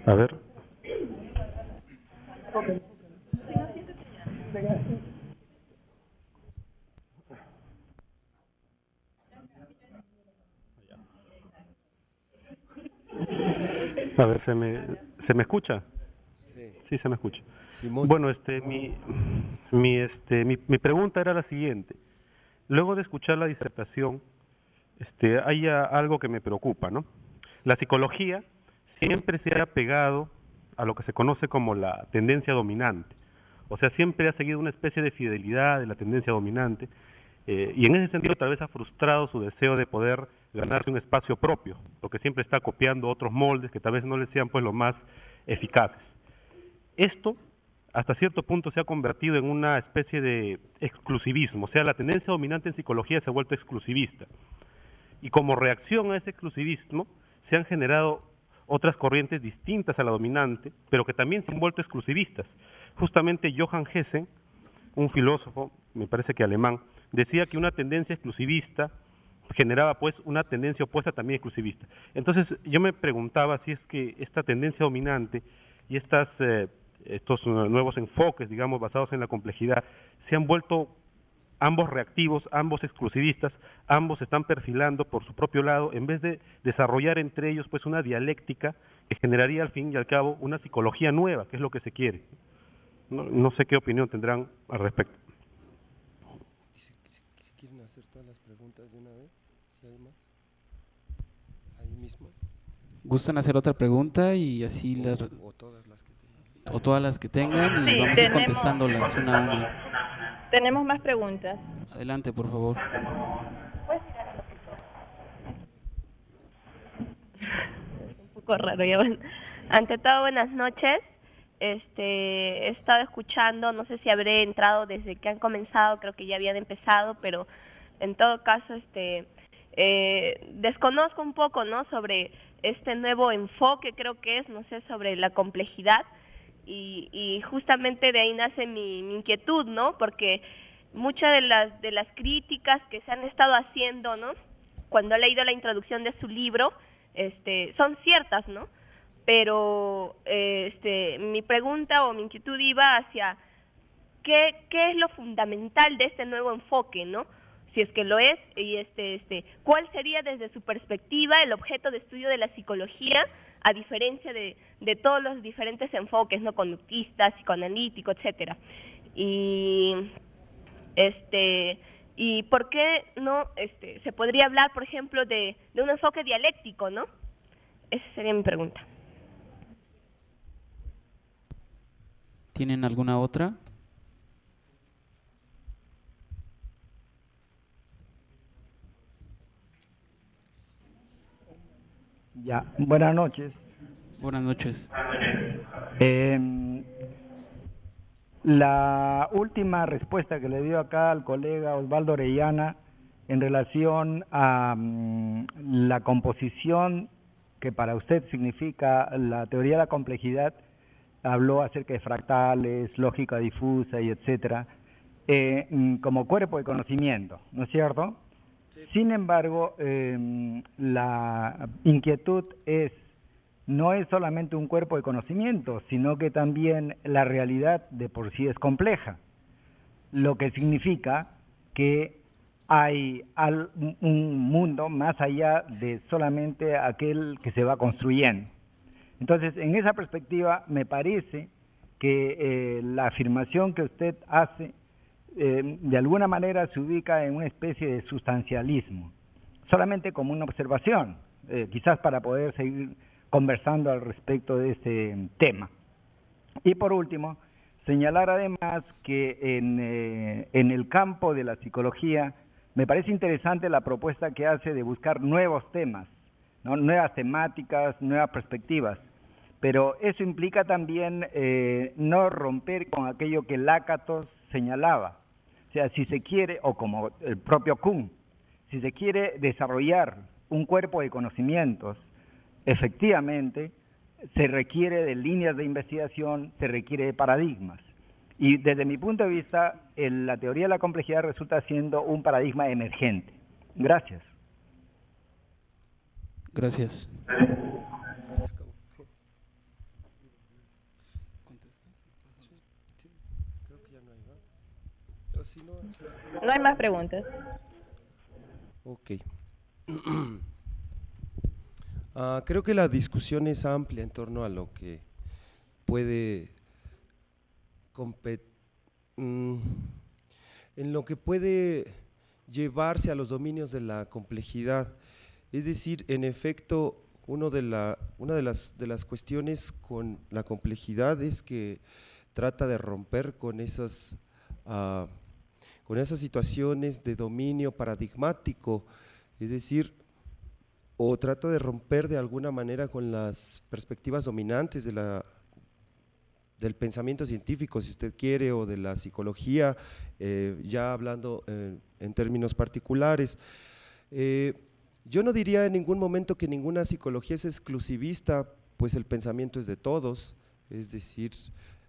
F: A ver. A ver, ¿se me escucha?
C: Sí.
F: Sí, se me escucha.
C: Simón.
F: Bueno, mi pregunta era la siguiente. Luego de escuchar la disertación, hay algo que me preocupa, ¿no? La psicología siempre se ha pegado a lo que se conoce como la tendencia dominante. O sea, siempre ha seguido una especie de fidelidad de la tendencia dominante, y en ese sentido tal vez ha frustrado su deseo de poder ganarse un espacio propio, porque siempre está copiando otros moldes que tal vez no le sean pues los más eficaces. Esto, hasta cierto punto, se ha convertido en una especie de exclusivismo, o sea, la tendencia dominante en psicología se ha vuelto exclusivista. Y como reacción a ese exclusivismo, se han generado otras corrientes distintas a la dominante, pero que también se han vuelto exclusivistas. Justamente Johann Hessen, un filósofo, me parece que alemán, decía que una tendencia exclusivista generaba pues una tendencia opuesta también exclusivista. Entonces yo me preguntaba si es que esta tendencia dominante y estos nuevos enfoques, digamos, basados en la complejidad, se han vuelto ambos reactivos, ambos exclusivistas, ambos se están perfilando por su propio lado, en vez de desarrollar entre ellos pues una dialéctica que generaría al fin y al cabo una psicología nueva, que es lo que se quiere. No sé qué opinión tendrán al respecto.
C: Si quieren hacer todas las preguntas de una vez, si hay más, ahí mismo.
A: ¿Gustan hacer otra pregunta y así las...
C: O todas las que tengan.
A: o todas las que tengan y
D: Sí,
A: vamos a ir contestándolas una a una?
D: Tenemos más preguntas.
A: Adelante, por favor.
G: Un poco raro ya. Bueno. Ante todo, buenas noches. He estado escuchando, no sé si habré entrado desde que han comenzado, creo que ya habían empezado, pero en todo caso, desconozco un poco, ¿no?, sobre este nuevo enfoque, creo que es, no sé, sobre la complejidad, y justamente de ahí nace mi inquietud, ¿no?, porque muchas de las críticas que se han estado haciendo, ¿no?, cuando he leído la introducción de su libro, son ciertas, ¿no?, pero mi pregunta o mi inquietud iba hacia qué es lo fundamental de este nuevo enfoque, ¿no? Si es que lo es, y ¿cuál sería desde su perspectiva el objeto de estudio de la psicología, a diferencia de todos los diferentes enfoques, ¿no?, conductista, psicoanalítico, etcétera? Y por qué no se podría hablar, por ejemplo, de un enfoque dialéctico, ¿no? Esa sería mi pregunta.
A: ¿Tienen alguna otra?
H: Ya, buenas noches.
A: Buenas noches.
H: La última respuesta que le dio acá al colega Osvaldo Orellana en relación a la composición que para usted significa la teoría de la complejidad, habló acerca de fractales, lógica difusa y etcétera, como cuerpo de conocimiento, ¿no es cierto? Sí. Sin embargo, la inquietud no es solamente un cuerpo de conocimiento, sino que también la realidad de por sí es compleja, lo que significa que hay un mundo más allá de solamente aquel que se va construyendo. Entonces, en esa perspectiva, me parece que la afirmación que usted hace, de alguna manera se ubica en una especie de sustancialismo, solamente como una observación, quizás para poder seguir conversando al respecto de este tema. Y por último, señalar además que en el campo de la psicología, me parece interesante la propuesta que hace de buscar nuevos temas, ¿no?, nuevas temáticas, nuevas perspectivas. Pero eso implica también no romper con aquello que Lakatos señalaba. O sea, si se quiere, o como el propio Kuhn, si se quiere desarrollar un cuerpo de conocimientos, efectivamente se requiere de líneas de investigación, se requiere de paradigmas. Y desde mi punto de vista, la teoría de la complejidad resulta siendo un paradigma emergente. Gracias.
A: Gracias.
D: No hay más preguntas.
C: Ok. Creo que la discusión es amplia en torno a lo que puede en lo que puede llevarse a los dominios de la complejidad. Es decir, en efecto, una de las cuestiones con la complejidad es que trata de romper con esas situaciones de dominio paradigmático, es decir, o trata de romper de alguna manera con las perspectivas dominantes del pensamiento científico, si usted quiere, o de la psicología, ya hablando en términos particulares. Yo no diría en ningún momento que ninguna psicología es exclusivista, pues el pensamiento es de todos, es decir,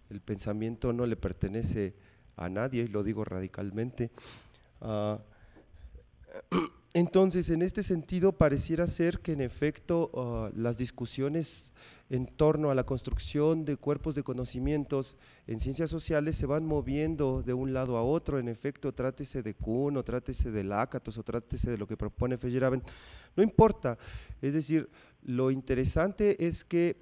C: el pensamiento no le pertenece a nadie, y lo digo radicalmente. Entonces, en este sentido, pareciera ser que en efecto las discusiones en torno a la construcción de cuerpos de conocimientos en ciencias sociales se van moviendo de un lado a otro. En efecto, trátese de Kuhn, o trátese de Lakatos, o trátese de lo que propone Feyerabend, no importa. Es decir, lo interesante es que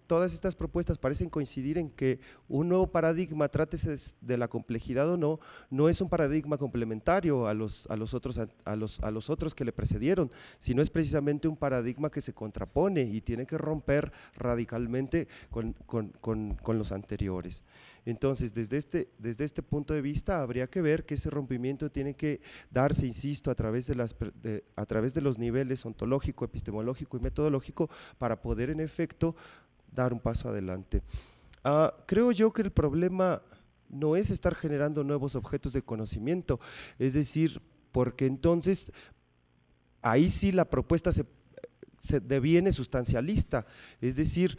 C: todas estas propuestas parecen coincidir en que un nuevo paradigma, trátese de la complejidad o no, no es un paradigma complementario a los otros que le precedieron, sino es precisamente un paradigma que se contrapone y tiene que romper radicalmente con los anteriores. Entonces, desde este punto de vista, habría que ver que ese rompimiento tiene que darse, insisto, a través de los niveles ontológico, epistemológico y metodológico, para poder en efecto dar un paso adelante. Creo yo que el problema no es estar generando nuevos objetos de conocimiento, es decir, porque entonces ahí sí la propuesta se deviene sustancialista, es decir,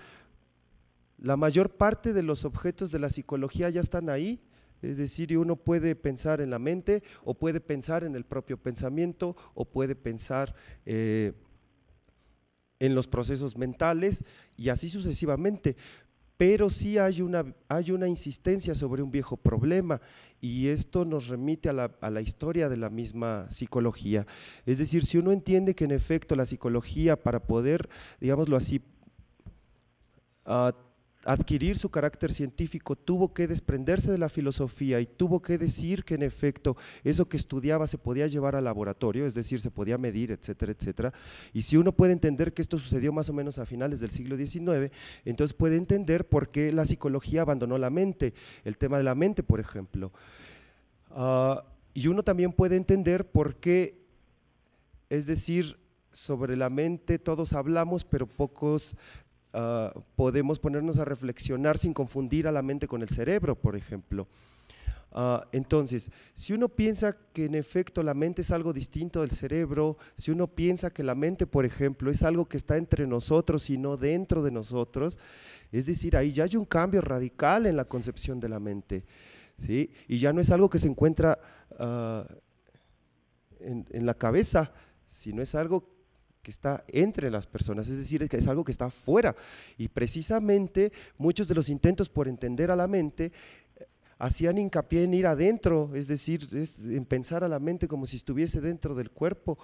C: la mayor parte de los objetos de la psicología ya están ahí, es decir, y uno puede pensar en la mente, o puede pensar en el propio pensamiento, o puede pensar en los procesos mentales, y así sucesivamente. Pero sí hay una insistencia sobre un viejo problema, y esto nos remite a la historia de la misma psicología. Es decir, si uno entiende que en efecto la psicología, para poder, digámoslo así, adquirir su carácter científico, tuvo que desprenderse de la filosofía y tuvo que decir que en efecto eso que estudiaba se podía llevar al laboratorio, es decir, se podía medir, etcétera, etcétera. Y si uno puede entender que esto sucedió más o menos a finales del siglo XIX, entonces puede entender por qué la psicología abandonó la mente, el tema de la mente, por ejemplo. Y uno también puede entender por qué, es decir, sobre la mente todos hablamos, pero pocos podemos ponernos a reflexionar sin confundir a la mente con el cerebro, por ejemplo. Entonces, si uno piensa que en efecto la mente es algo distinto del cerebro, si uno piensa que la mente, por ejemplo, es algo que está entre nosotros y no dentro de nosotros, es decir, ahí ya hay un cambio radical en la concepción de la mente, ¿sí? Y ya no es algo que se encuentra en la cabeza, sino es algo que está entre las personas, es decir, que es algo que está afuera. Y precisamente muchos de los intentos por entender a la mente hacían hincapié en ir adentro, es decir, en pensar a la mente como si estuviese dentro del cuerpo.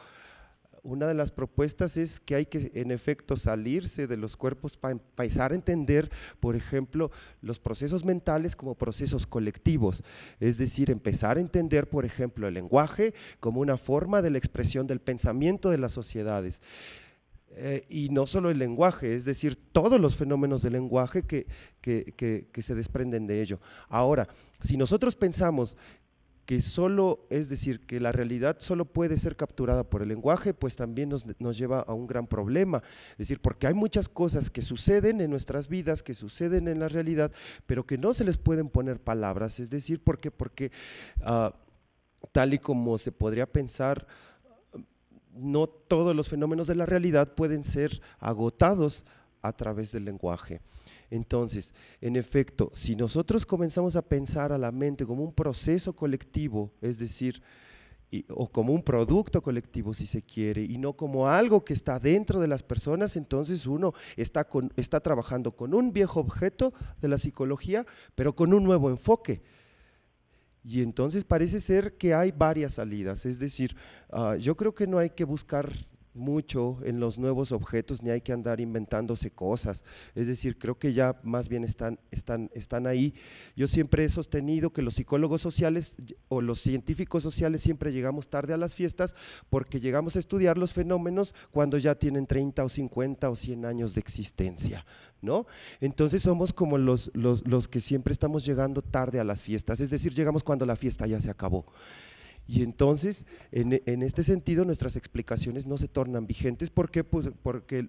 C: Una de las propuestas es que hay que en efecto salirse de los cuerpos para empezar a entender, por ejemplo, los procesos mentales como procesos colectivos, es decir, empezar a entender, por ejemplo, el lenguaje como una forma de la expresión del pensamiento de las sociedades. Y no solo el lenguaje, es decir, todos los fenómenos del lenguaje que se desprenden de ello. Ahora, si nosotros pensamos que solo, es decir, que la realidad solo puede ser capturada por el lenguaje, pues también nos lleva a un gran problema, es decir, porque hay muchas cosas que suceden en nuestras vidas, que suceden en la realidad, pero que no se les pueden poner palabras, es decir, porque tal y como se podría pensar, no todos los fenómenos de la realidad pueden ser agotados a través del lenguaje. Entonces, en efecto, si nosotros comenzamos a pensar a la mente como un proceso colectivo, es decir, o como un producto colectivo si se quiere, y no como algo que está dentro de las personas, entonces uno está trabajando con un viejo objeto de la psicología, pero con un nuevo enfoque. Y entonces parece ser que hay varias salidas, es decir, yo creo que no hay que buscar mucho en los nuevos objetos, ni hay que andar inventándose cosas, es decir, creo que ya más bien están ahí. Yo siempre he sostenido que los psicólogos sociales o los científicos sociales siempre llegamos tarde a las fiestas porque llegamos a estudiar los fenómenos cuando ya tienen 30 o 50 o 100 años de existencia, ¿no? Entonces somos como los que siempre estamos llegando tarde a las fiestas, es decir, llegamos cuando la fiesta ya se acabó. Y entonces, en este sentido, nuestras explicaciones no se tornan vigentes. ¿Por qué? Pues porque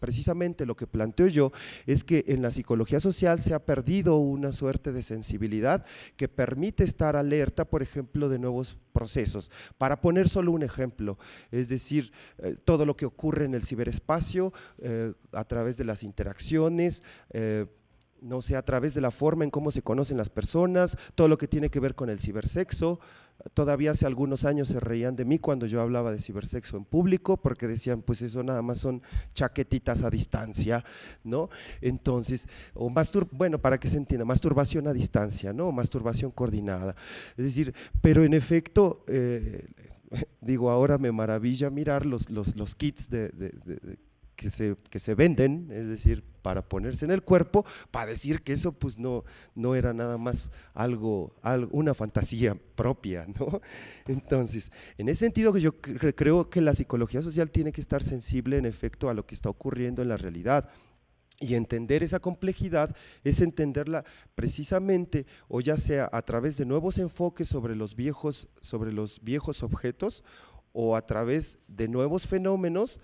C: precisamente lo que planteo yo es que en la psicología social se ha perdido una suerte de sensibilidad que permite estar alerta, por ejemplo, de nuevos procesos. Para poner solo un ejemplo, es decir, todo lo que ocurre en el ciberespacio, a través de las interacciones, no sé, a través de la forma en cómo se conocen las personas, todo lo que tiene que ver con el cibersexo. Todavía hace algunos años se reían de mí cuando yo hablaba de cibersexo en público, porque decían, pues eso nada más son chaquetitas a distancia, ¿no? Entonces, bueno, para que se entienda, masturbación a distancia, ¿no? Masturbación coordinada. Es decir, pero en efecto, digo, ahora me maravilla mirar los kits que se venden, es decir, para ponerse en el cuerpo, para decir que eso pues no era nada más una fantasía propia, ¿no? Entonces, en ese sentido yo creo que la psicología social tiene que estar sensible en efecto a lo que está ocurriendo en la realidad. Y entender esa complejidad es entenderla precisamente, o ya sea a través de nuevos enfoques sobre los viejos objetos, o a través de nuevos fenómenos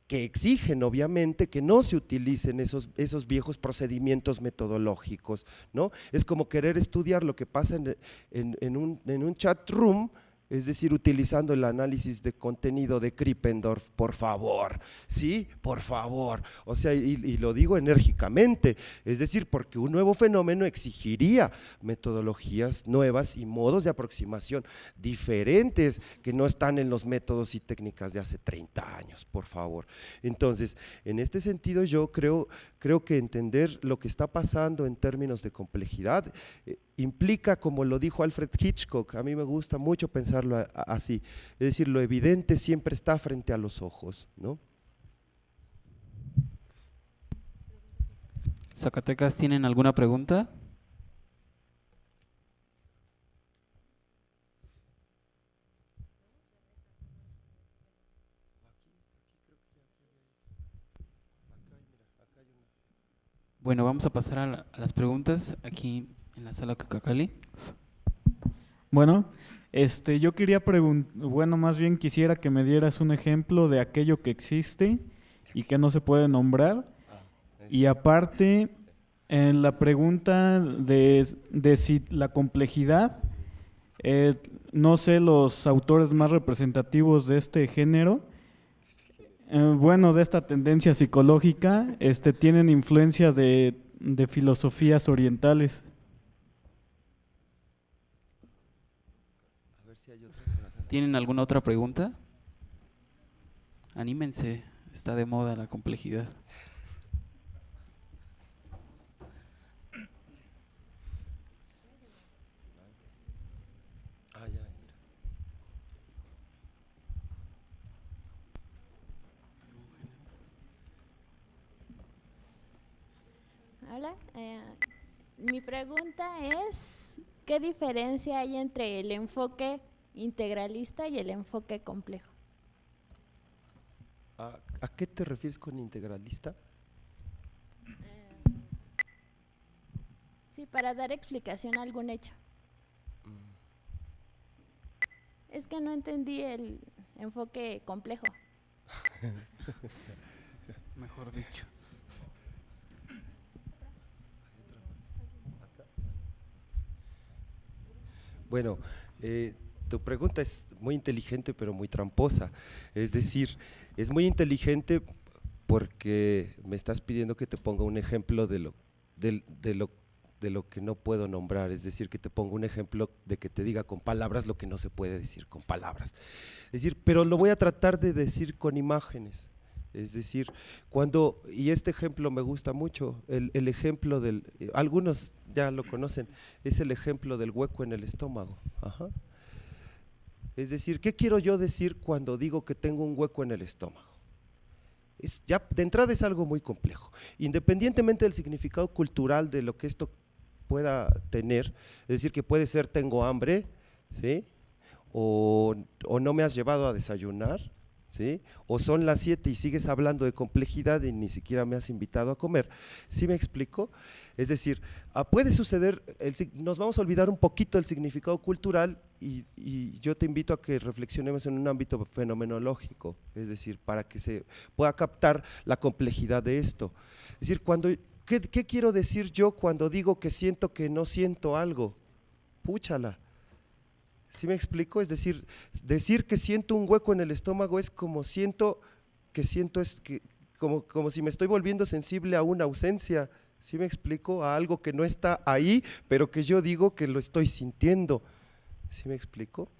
C: que exigen obviamente que no se utilicen esos viejos procedimientos metodológicos, ¿no? Es como querer estudiar lo que pasa en un chat room, es decir, utilizando el análisis de contenido de Krippendorf, por favor, ¿sí? Por favor, o sea, y lo digo enérgicamente, es decir, porque un nuevo fenómeno exigiría metodologías nuevas y modos de aproximación diferentes que no están en los métodos y técnicas de hace 30 años, por favor. Entonces, en este sentido yo creo que entender lo que está pasando en términos de complejidad implica, como lo dijo Alfred Hitchcock, a mí me gusta mucho pensarlo así, es decir, lo evidente siempre está frente a los ojos, ¿no?
A: Zacatecas, ¿tienen alguna pregunta? Bueno, vamos a pasar a las preguntas aquí en la sala Cucacali.
I: Bueno, yo quería más bien quisiera que me dieras un ejemplo de aquello que existe y que no se puede nombrar. Y aparte, en la pregunta de si la complejidad, no sé los autores más representativos de este género, de esta tendencia psicológica, tienen influencia de filosofías orientales.
A: ¿Tienen alguna otra pregunta? Anímense, está de moda la complejidad.
J: Hola, mi pregunta es, ¿qué diferencia hay entre el enfoque integralista y el enfoque complejo?
C: ¿A qué te refieres con integralista?
J: Sí, para dar explicación a algún hecho. Es que no entendí el enfoque complejo.
A: Mejor dicho.
C: Bueno, tu pregunta es muy inteligente, pero muy tramposa. Es decir, es muy inteligente porque me estás pidiendo que te ponga un ejemplo de lo que no puedo nombrar, es decir, que te ponga un ejemplo de que te diga con palabras lo que no se puede decir con palabras. Es decir, pero lo voy a tratar de decir con imágenes. Es decir, y este ejemplo me gusta mucho, el ejemplo algunos ya lo conocen, es el ejemplo del hueco en el estómago. Ajá. Es decir, ¿qué quiero yo decir cuando digo que tengo un hueco en el estómago? Ya de entrada es algo muy complejo, independientemente del significado cultural de lo que esto pueda tener, es decir, que puede ser tengo hambre, ¿sí? O no me has llevado a desayunar, ¿sí? O son las 7 y sigues hablando de complejidad y ni siquiera me has invitado a comer. ¿Sí me explico? Es decir, puede suceder, nos vamos a olvidar un poquito del significado cultural y yo te invito a que reflexionemos en un ámbito fenomenológico, es decir, para que se pueda captar la complejidad de esto. Es decir, ¿qué quiero decir yo cuando digo que siento que no siento algo? Púchala. ¿Sí me explico? Es decir que siento un hueco en el estómago es como como si me estoy volviendo sensible a una ausencia. ¿Sí me explico? A algo que no está ahí, pero que yo digo que lo estoy sintiendo. ¿Sí me explico?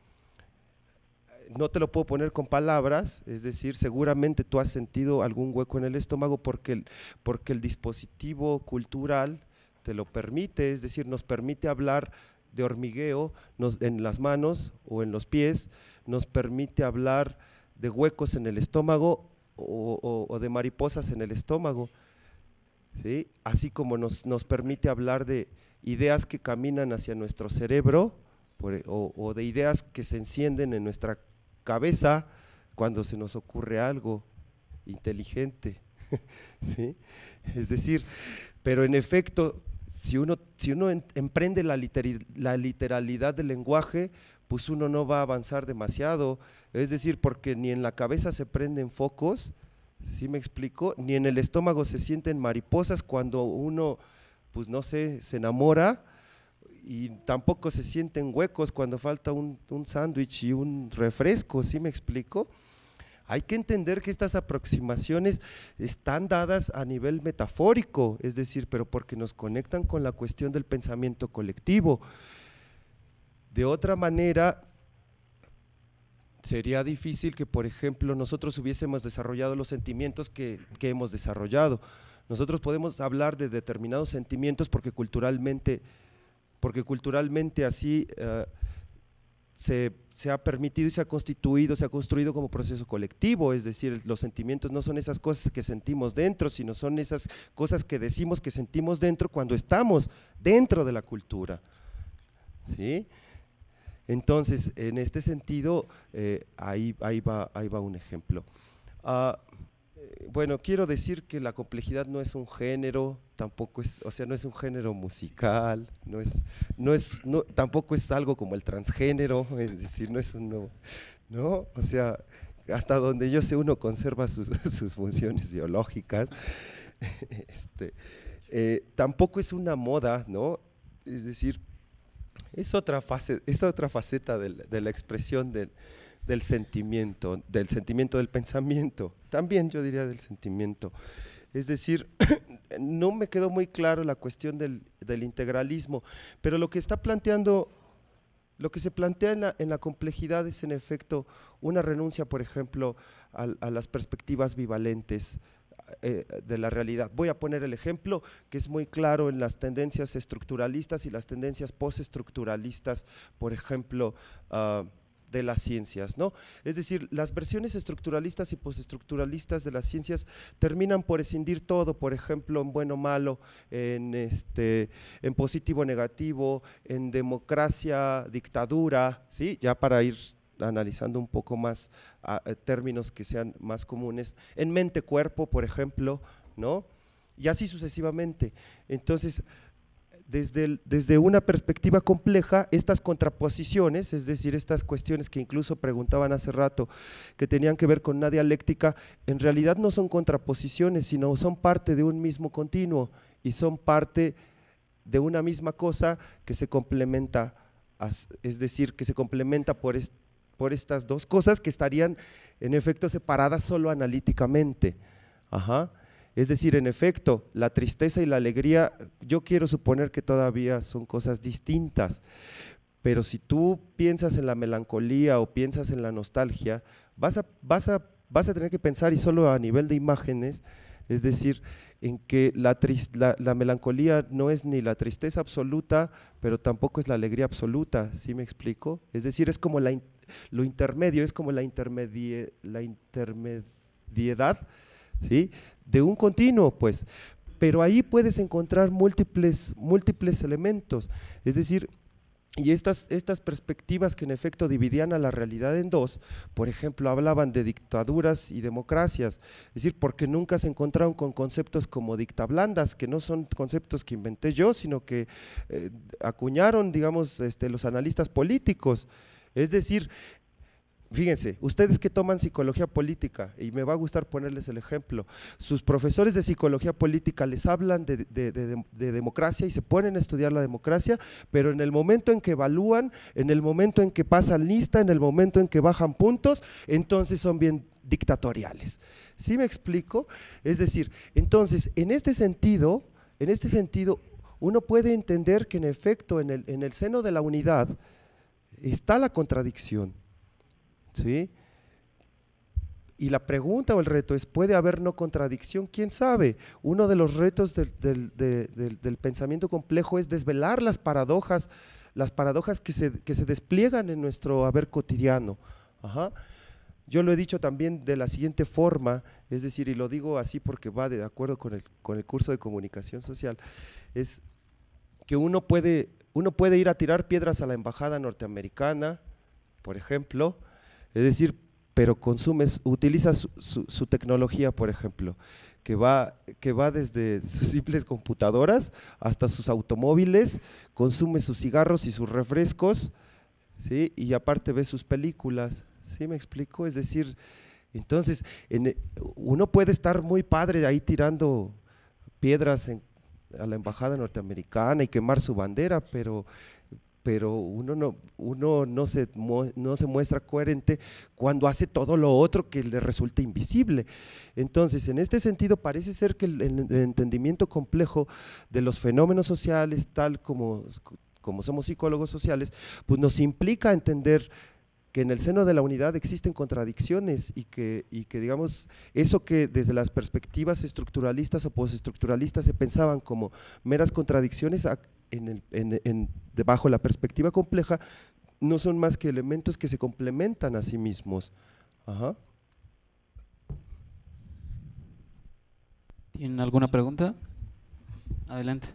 C: No te lo puedo poner con palabras, es decir, seguramente tú has sentido algún hueco en el estómago porque el dispositivo cultural te lo permite, es decir, nos permite hablar de hormigueo en las manos o en los pies, nos permite hablar de huecos en el estómago o de mariposas en el estómago, ¿sí? Así como nos permite hablar de ideas que caminan hacia nuestro cerebro o de ideas que se encienden en nuestra cabeza cuando se nos ocurre algo inteligente, ¿sí? Es decir, pero en efecto, si uno emprende la literalidad del lenguaje, pues uno no va a avanzar demasiado, es decir, porque ni en la cabeza se prenden focos, ¿sí me explico? Ni en el estómago se sienten mariposas cuando uno, pues no sé, se enamora, y tampoco se sienten huecos cuando falta un sándwich y un refresco, ¿sí me explico? Hay que entender que estas aproximaciones están dadas a nivel metafórico, es decir, pero porque nos conectan con la cuestión del pensamiento colectivo. De otra manera, sería difícil que, por ejemplo, nosotros hubiésemos desarrollado los sentimientos que hemos desarrollado. Nosotros podemos hablar de determinados sentimientos porque culturalmente así se ha permitido y se ha construido como proceso colectivo, es decir, los sentimientos no son esas cosas que sentimos dentro, sino son esas cosas que decimos que sentimos dentro cuando estamos dentro de la cultura, ¿sí? Entonces, en este sentido, ahí va un ejemplo. Bueno, quiero decir que la complejidad no es un género, tampoco es, o sea, no es un género musical, tampoco es algo como el transgénero, es decir, no es ¿no? O sea, hasta donde yo sé uno conserva sus funciones biológicas, tampoco es una moda, ¿no? Es decir, es otra faceta de la expresión del sentimiento del pensamiento, también yo diría del sentimiento. Es decir, no me quedó muy claro la cuestión del integralismo, pero lo que se plantea en la complejidad es en efecto una renuncia, por ejemplo, a las perspectivas bivalentes de la realidad. Voy a poner el ejemplo que es muy claro en las tendencias estructuralistas y las tendencias postestructuralistas, por ejemplo, de las ciencias, ¿no? Es decir, las versiones estructuralistas y postestructuralistas de las ciencias terminan por escindir todo, por ejemplo, en bueno o malo, en positivo o negativo, en democracia, dictadura, ¿sí? Ya para ir analizando un poco más términos que sean más comunes, en mente-cuerpo, por ejemplo, ¿no? Y así sucesivamente. Entonces, desde una perspectiva compleja, estas contraposiciones, es decir, estas cuestiones que incluso preguntaban hace rato, que tenían que ver con una dialéctica, en realidad no son contraposiciones, sino son parte de un mismo continuo y son parte de una misma cosa que se complementa es decir, que se complementa por estas dos cosas que estarían en efecto separadas solo analíticamente. Ajá. Es decir, en efecto, la tristeza y la alegría, yo quiero suponer que todavía son cosas distintas, pero si tú piensas en la melancolía o piensas en la nostalgia, vas a tener que pensar, y solo a nivel de imágenes, es decir, en que la melancolía no es ni la tristeza absoluta, pero tampoco es la alegría absoluta, ¿sí me explico? Es decir, es como lo intermedio, es como la intermediedad, ¿sí?, de un continuo, pues, pero ahí puedes encontrar múltiples elementos, es decir, y estas perspectivas que en efecto dividían a la realidad en dos, por ejemplo, hablaban de dictaduras y democracias, es decir, porque nunca se encontraron con conceptos como dictablandas, que no son conceptos que inventé yo, sino que acuñaron, digamos, los analistas políticos, es decir, fíjense, ustedes que toman psicología política, y me va a gustar ponerles el ejemplo, sus profesores de psicología política les hablan de democracia y se ponen a estudiar la democracia, pero en el momento en que evalúan, en el momento en que pasan lista, en el momento en que bajan puntos, entonces son bien dictatoriales. ¿Sí me explico? Es decir, entonces, en este sentido, uno puede entender que en efecto en el seno de la unidad está la contradicción. ¿Sí? Y la pregunta o el reto es, ¿puede haber no contradicción? ¿Quién sabe? Uno de los retos del pensamiento complejo es desvelar las paradojas que se despliegan en nuestro haber cotidiano. Ajá. Yo lo he dicho también de la siguiente forma, es decir, y lo digo así porque va de acuerdo con el curso de comunicación social, es que uno puede ir a tirar piedras a la embajada norteamericana, por ejemplo, es decir, pero utiliza su tecnología, por ejemplo, que va desde sus simples computadoras hasta sus automóviles, consume sus cigarros y sus refrescos, ¿sí? Y aparte ve sus películas, ¿sí me explico? Es decir, entonces, uno puede estar muy padre ahí tirando piedras a la embajada norteamericana y quemar su bandera, pero uno no se muestra coherente cuando hace todo lo otro que le resulta invisible. Entonces, en este sentido, parece ser que el entendimiento complejo de los fenómenos sociales, tal como somos psicólogos sociales, pues nos implica entender que en el seno de la unidad existen contradicciones y que digamos, eso que desde las perspectivas estructuralistas o postestructuralistas se pensaban como meras contradicciones, bajo la perspectiva compleja, no son más que elementos que se complementan a sí mismos. Ajá.
A: ¿Tienen alguna pregunta? Adelante.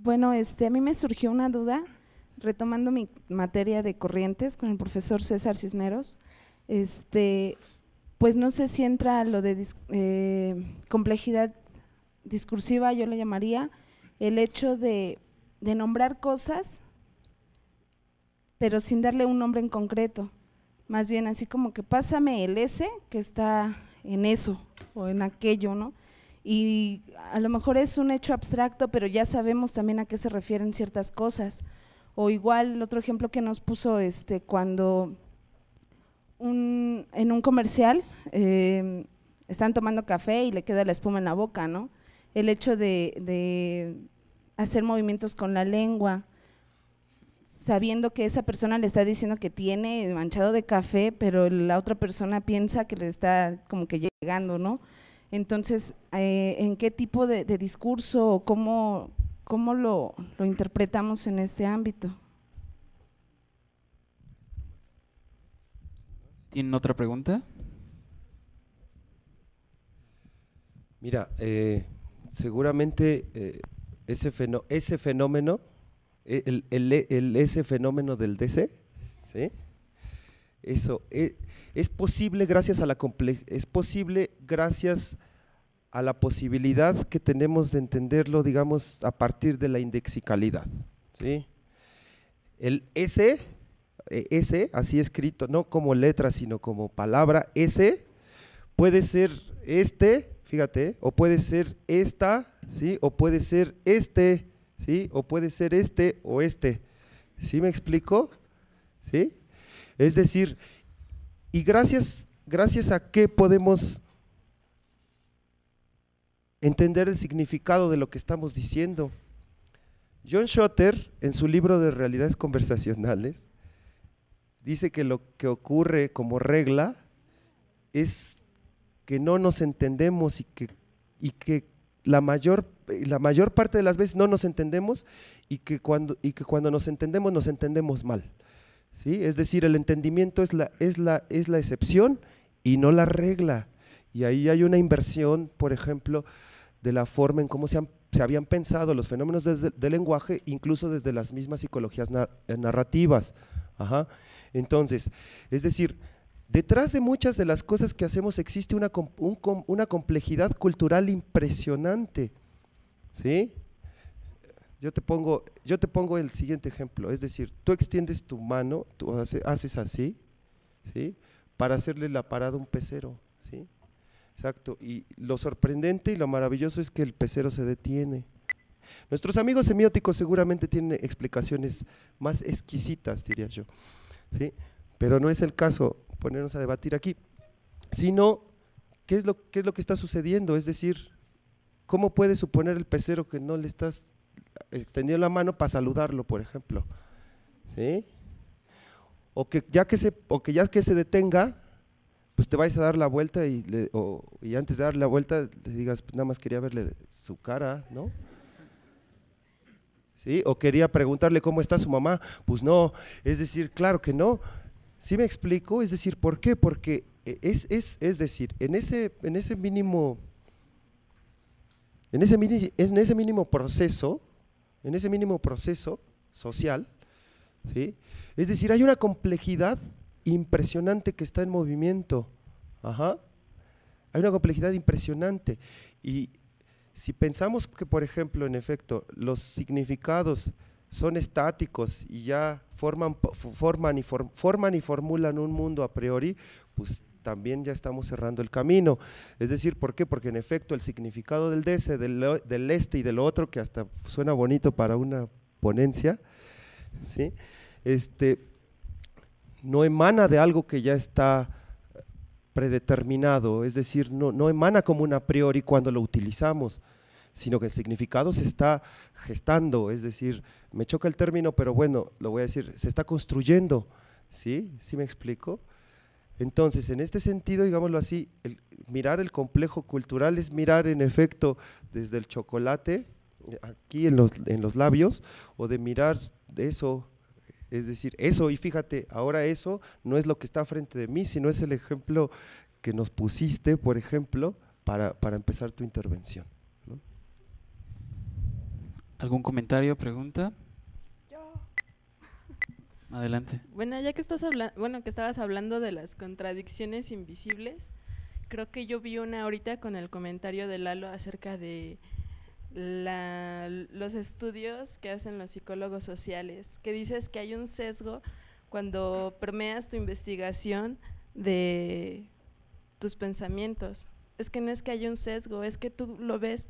K: Bueno, a mí me surgió una duda, retomando mi materia de corrientes con el profesor César Cisneros, pues no sé si entra lo de complejidad discursiva, yo le llamaría, el hecho de nombrar cosas, pero sin darle un nombre en concreto, más bien así como que pásame el ese que está en eso o en aquello, ¿no? Y a lo mejor es un hecho abstracto, pero ya sabemos también a qué se refieren ciertas cosas. O igual el otro ejemplo que nos puso cuando en un comercial están tomando café y le queda la espuma en la boca, ¿no? El hecho de hacer movimientos con la lengua, sabiendo que esa persona le está diciendo que tiene manchado de café, pero la otra persona piensa que le está como que llegando, ¿no? Entonces, ¿en qué tipo de discurso o cómo lo interpretamos en este ámbito?
A: ¿Tienen otra pregunta?
C: Mira, seguramente ese fenómeno, ese fenómeno del DC, ¿sí? Eso es posible gracias a la posibilidad que tenemos de entenderlo, digamos, a partir de la indexicalidad, ¿sí? El ese, así escrito, no como letra, sino como palabra, ese puede ser fíjate, o puede ser esta, ¿sí? O puede ser este, ¿sí? O puede ser este o este. ¿Sí me explico? ¿Sí? Es decir, y gracias a qué podemos entender el significado de lo que estamos diciendo. John Schotter, en su libro de Realidades Conversacionales, dice que lo que ocurre como regla es que no nos entendemos y que la mayor parte de las veces no nos entendemos y que cuando nos entendemos mal. ¿Sí? Es decir, el entendimiento es la excepción y no la regla. Y ahí hay una inversión, por ejemplo, de la forma en cómo se habían pensado los fenómenos del lenguaje, incluso desde las mismas psicologías narrativas. Ajá. Entonces, es decir, detrás de muchas de las cosas que hacemos existe una complejidad cultural impresionante. ¿Sí? Yo te pongo el siguiente ejemplo, es decir, tú extiendes tu mano, tú haces así, ¿sí? Para hacerle la parada a un pecero, ¿sí? Exacto, y lo sorprendente y lo maravilloso es que el pecero se detiene. Nuestros amigos semióticos seguramente tienen explicaciones más exquisitas, diría yo, ¿sí? Pero no es el caso ponernos a debatir aquí, sino ¿qué es lo que está sucediendo? Es decir, ¿cómo puede suponer el pecero que no le estás extendiendo la mano para saludarlo, por ejemplo? ¿Sí? O que ya que se detenga, pues te vayas a dar la vuelta y antes de darle la vuelta le digas, pues nada más quería verle su cara, ¿no? ¿Sí? O quería preguntarle cómo está su mamá, pues no, es decir, claro que no. ¿Sí me explico? Es decir, ¿por qué? Porque es decir, en ese mínimo proceso social, ¿sí? Es decir, hay una complejidad impresionante que está en movimiento. Ajá. Hay una complejidad impresionante. Y si pensamos que, por ejemplo, en efecto, los significados son estáticos y ya forman y formulan un mundo a priori, pues también ya estamos cerrando el camino. Es decir, ¿por qué? Porque en efecto el significado del DC, del este y del otro, que hasta suena bonito para una ponencia, ¿sí? No emana de algo que ya está predeterminado, es decir, no emana como un a priori cuando lo utilizamos, sino que el significado se está gestando, es decir, me choca el término, pero bueno, lo voy a decir, se está construyendo, ¿sí? ¿Sí me explico? Entonces, en este sentido, digámoslo así, mirar el complejo cultural es mirar en efecto desde el chocolate, aquí en los labios, o de mirar eso, es decir, eso, y fíjate, ahora eso no es lo que está frente de mí, sino es el ejemplo que nos pusiste, por ejemplo, para empezar tu intervención, ¿no?
A: ¿Algún comentario, pregunta? Adelante.
L: Bueno, ya que estabas hablando de las contradicciones invisibles, creo que yo vi una ahorita con el comentario de Lalo acerca de los estudios que hacen los psicólogos sociales, que dices que hay un sesgo cuando permeas tu investigación de tus pensamientos. Es que no es que haya un sesgo, es que tú lo ves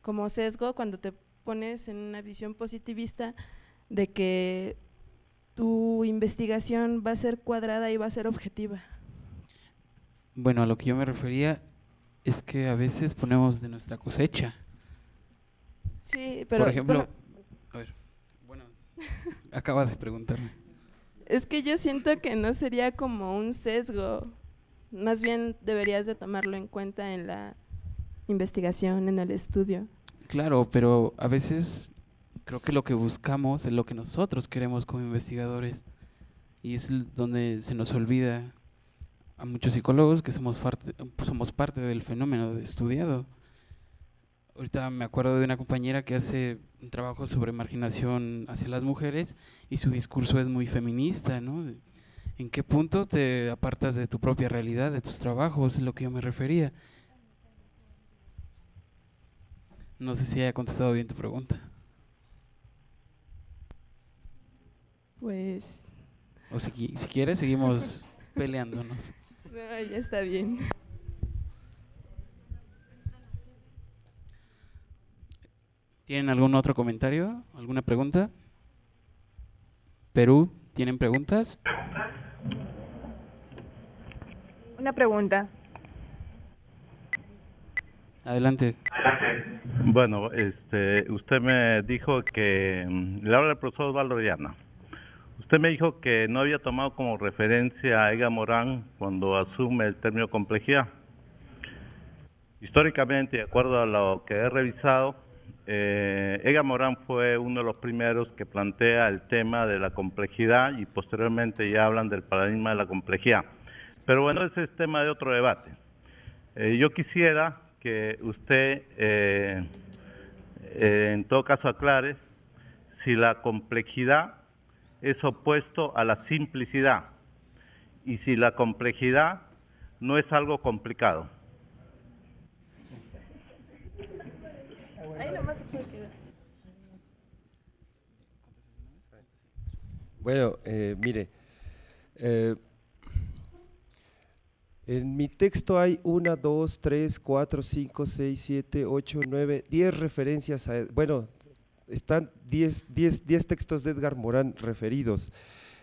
L: como sesgo cuando te pones en una visión positivista de que tu investigación va a ser cuadrada y va a ser objetiva.
A: Bueno, a lo que yo me refería es que a veces ponemos de nuestra cosecha.
L: Sí, pero…
A: Por ejemplo, acabas de preguntarme.
L: Es que yo siento que no sería como un sesgo, más bien deberías de tomarlo en cuenta en la investigación, en el estudio.
A: Claro, pero a veces creo que lo que buscamos es lo que nosotros queremos como investigadores y es donde se nos olvida a muchos psicólogos que somos parte del fenómeno estudiado. Ahorita me acuerdo de una compañera que hace un trabajo sobre marginación hacia las mujeres y su discurso es muy feminista, ¿no? ¿En qué punto te apartas de tu propia realidad, de tus trabajos? Es lo que yo me refería. No sé si haya contestado bien tu pregunta.
L: Pues…
A: O si quieres, seguimos peleándonos.
L: No, ya está bien.
A: ¿Tienen algún otro comentario? ¿Alguna pregunta? Perú, ¿tienen preguntas?
D: Una pregunta.
A: Adelante.
E: Bueno, usted me dijo que, le habla el profesor Osvaldo Orellana. Usted me dijo que no había tomado como referencia a Edgar Morin cuando asume el término complejidad. Históricamente, de acuerdo a lo que he revisado, Edgar Morin fue uno de los primeros que plantea el tema de la complejidad y posteriormente ya hablan del paradigma de la complejidad. Pero bueno, ese es tema de otro debate. Yo quisiera que usted, en todo caso, aclare si la complejidad es opuesto a la simplicidad y si la complejidad no es algo complicado.
C: Bueno, mire, en mi texto hay 1, 2, 3, 4, 5, 6, 7, 8, 9, 10 referencias a, bueno, están 10 textos de Edgar Morin referidos,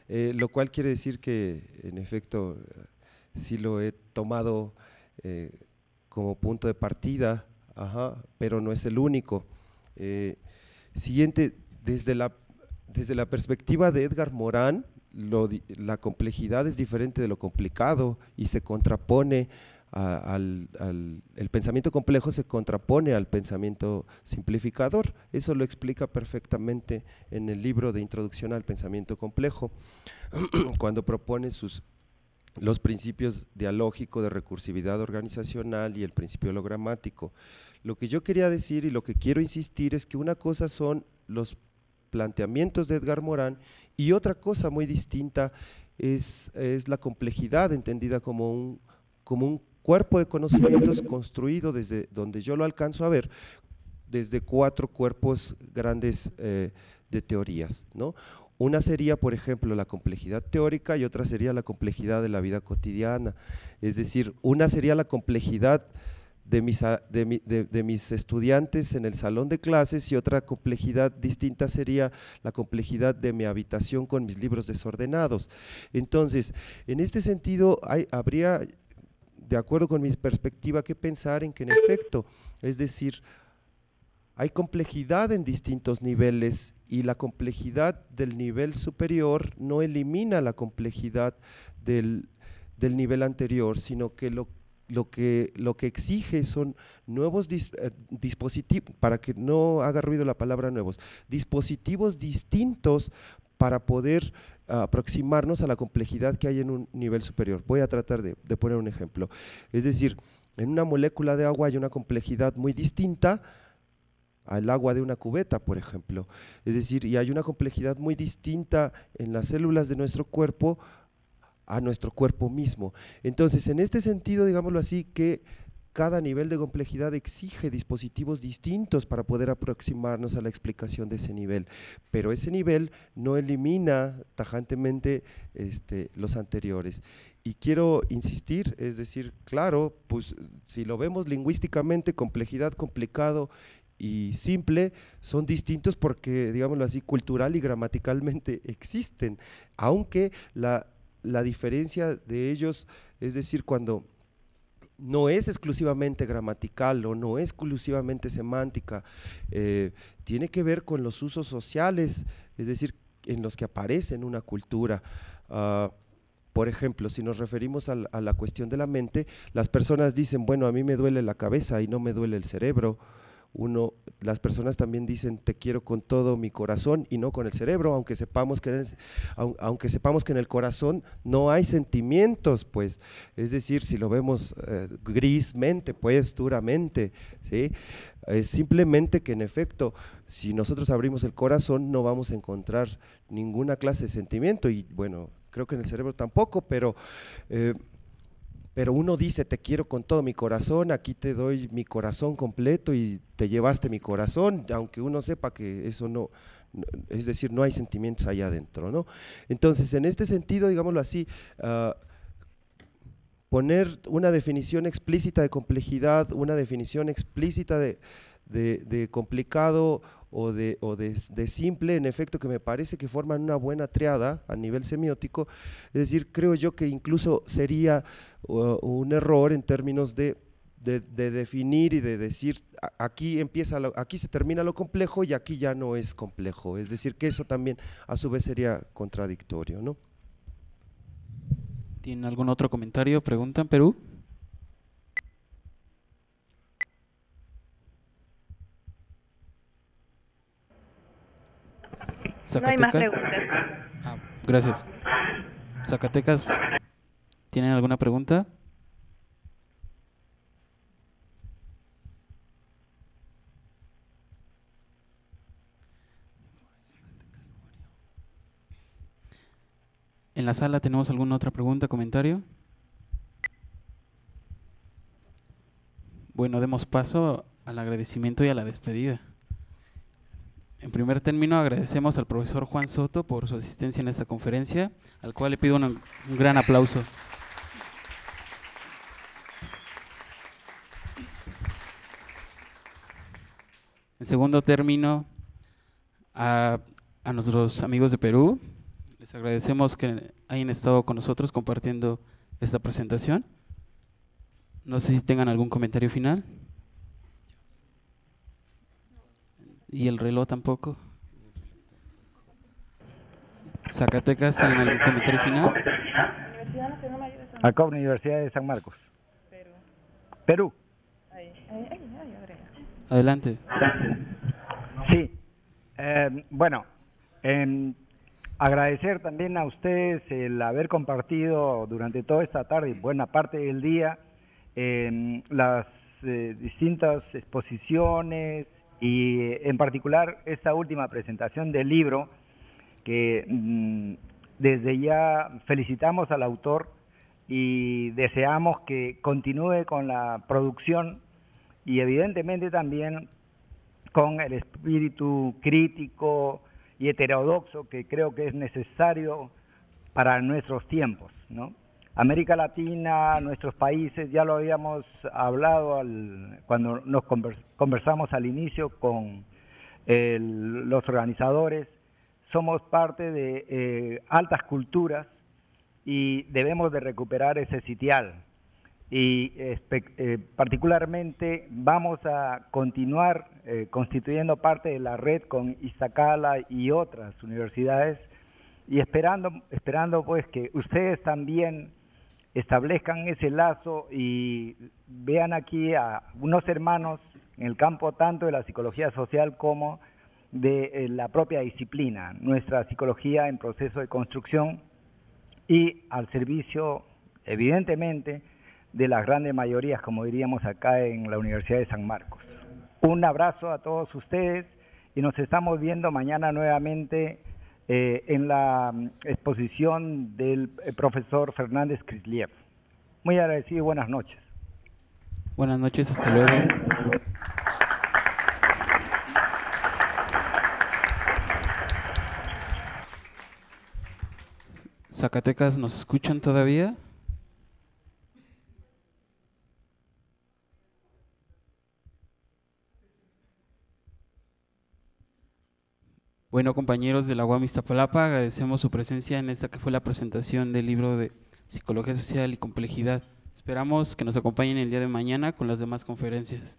C: lo cual quiere decir que en efecto sí lo he tomado como punto de partida, pero no es el único. Siguiente, desde la perspectiva de Edgar Morin, la complejidad es diferente de lo complicado y se contrapone el pensamiento complejo se contrapone al pensamiento simplificador. Eso lo explica perfectamente en el libro de Introducción al Pensamiento Complejo, cuando propone los principios dialógico, de recursividad organizacional y el principio hologramático. Lo que yo quería decir y lo que quiero insistir es que una cosa son los planteamientos de Edgar Morin y otra cosa muy distinta es la complejidad entendida como un cuerpo de conocimientos construido desde donde yo lo alcanzo a ver, desde 4 cuerpos grandes de teorías, ¿no? Una sería, por ejemplo, la complejidad teórica y otra sería la complejidad de la vida cotidiana, es decir, una sería la complejidad de mis estudiantes en el salón de clases y otra complejidad distinta sería la complejidad de mi habitación con mis libros desordenados. Entonces, en este sentido, habría, de acuerdo con mi perspectiva, que pensar en que en efecto, es decir, hay complejidad en distintos niveles y la complejidad del nivel superior no elimina la complejidad del nivel anterior, sino que lo que exige son nuevos dispositivos, para que no haga ruido la palabra nuevos, dispositivos distintos para poder aproximarnos a la complejidad que hay en un nivel superior. Voy a tratar de poner un ejemplo. Es decir, en una molécula de agua hay una complejidad muy distinta al agua de una cubeta, por ejemplo. Es decir, y hay una complejidad muy distinta en las células de nuestro cuerpo a nuestro cuerpo mismo. Entonces, en este sentido, digámoslo así, que cada nivel de complejidad exige dispositivos distintos para poder aproximarnos a la explicación de ese nivel, pero ese nivel no elimina tajantemente los anteriores. Y quiero insistir, es decir, claro, pues si lo vemos lingüísticamente, complejidad, complicado y simple son distintos porque, digámoslo así, cultural y gramaticalmente existen, aunque la diferencia de ellos, es decir, cuando no es exclusivamente gramatical o no es exclusivamente semántica, tiene que ver con los usos sociales, es decir, en los que aparece en una cultura. Por ejemplo, si nos referimos a la cuestión de la mente, las personas dicen, bueno, a mí me duele la cabeza y no me duele el cerebro. Las personas también dicen te quiero con todo mi corazón y no con el cerebro, aunque sepamos que en el corazón no hay sentimientos, pues, es decir, si lo vemos grismente, pues, duramente, ¿sí? Es simplemente que en efecto, si nosotros abrimos el corazón no vamos a encontrar ninguna clase de sentimiento y bueno, creo que en el cerebro tampoco, pero uno dice te quiero con todo mi corazón, aquí te doy mi corazón completo y te llevaste mi corazón, aunque uno sepa que eso no, es decir, no hay sentimientos allá adentro, ¿no? Entonces, en este sentido, digámoslo así, poner una definición explícita de complejidad, una definición explícita de complicado o de simple, en efecto, que me parece que forman una buena triada a nivel semiótico. Es decir, creo yo que incluso sería un error en términos de definir y de decir aquí aquí se termina lo complejo y aquí ya no es complejo. Es decir, que eso también a su vez sería contradictorio, ¿no?
A: ¿Tienen algún otro comentario? ¿Preguntan, Perú?
D: No hay más preguntas.
A: Gracias. Zacatecas, ¿tienen alguna pregunta? ¿En la sala tenemos alguna otra pregunta, comentario? Bueno, demos paso al agradecimiento y a la despedida. En primer término, agradecemos al profesor Juan Soto por su asistencia en esta conferencia, al cual le pido un gran aplauso. En segundo término, a nuestros amigos de Perú, les agradecemos que hayan estado con nosotros compartiendo esta presentación. No sé si tengan algún comentario final. ¿Y el reloj tampoco? ¿Zacatecas tienen algún comentario final?
H: Acá, Universidad de San Marcos. Perú.
A: Adelante.
H: Sí. Bueno, agradecer también a ustedes el haber compartido durante toda esta tarde y buena parte del día las distintas exposiciones y en particular esta última presentación del libro que desde ya felicitamos al autor y deseamos que continúe con la producción y evidentemente también con el espíritu crítico y heterodoxo que creo que es necesario para nuestros tiempos, ¿no? América Latina, nuestros países, ya lo habíamos hablado cuando nos conversamos al inicio con los organizadores, somos parte de altas culturas y debemos de recuperar ese sitial. Y particularmente vamos a continuar constituyendo parte de la red con Iztacala y otras universidades y esperando pues que ustedes también establezcan ese lazo y vean aquí a unos hermanos en el campo tanto de la psicología social como de la propia disciplina, nuestra psicología en proceso de construcción y al servicio, evidentemente, de las grandes mayorías, como diríamos acá en la Universidad de San Marcos. Un abrazo a todos ustedes y nos estamos viendo mañana nuevamente en la exposición del profesor Fernández Krisliev. Muy agradecido y buenas noches.
A: Buenas noches, hasta luego. Zacatecas, ¿nos escuchan todavía? Bueno, compañeros de la UAM Iztapalapa, agradecemos su presencia en esta que fue la presentación del libro de Psicología Social y Complejidad. Esperamos que nos acompañen el día de mañana con las demás conferencias.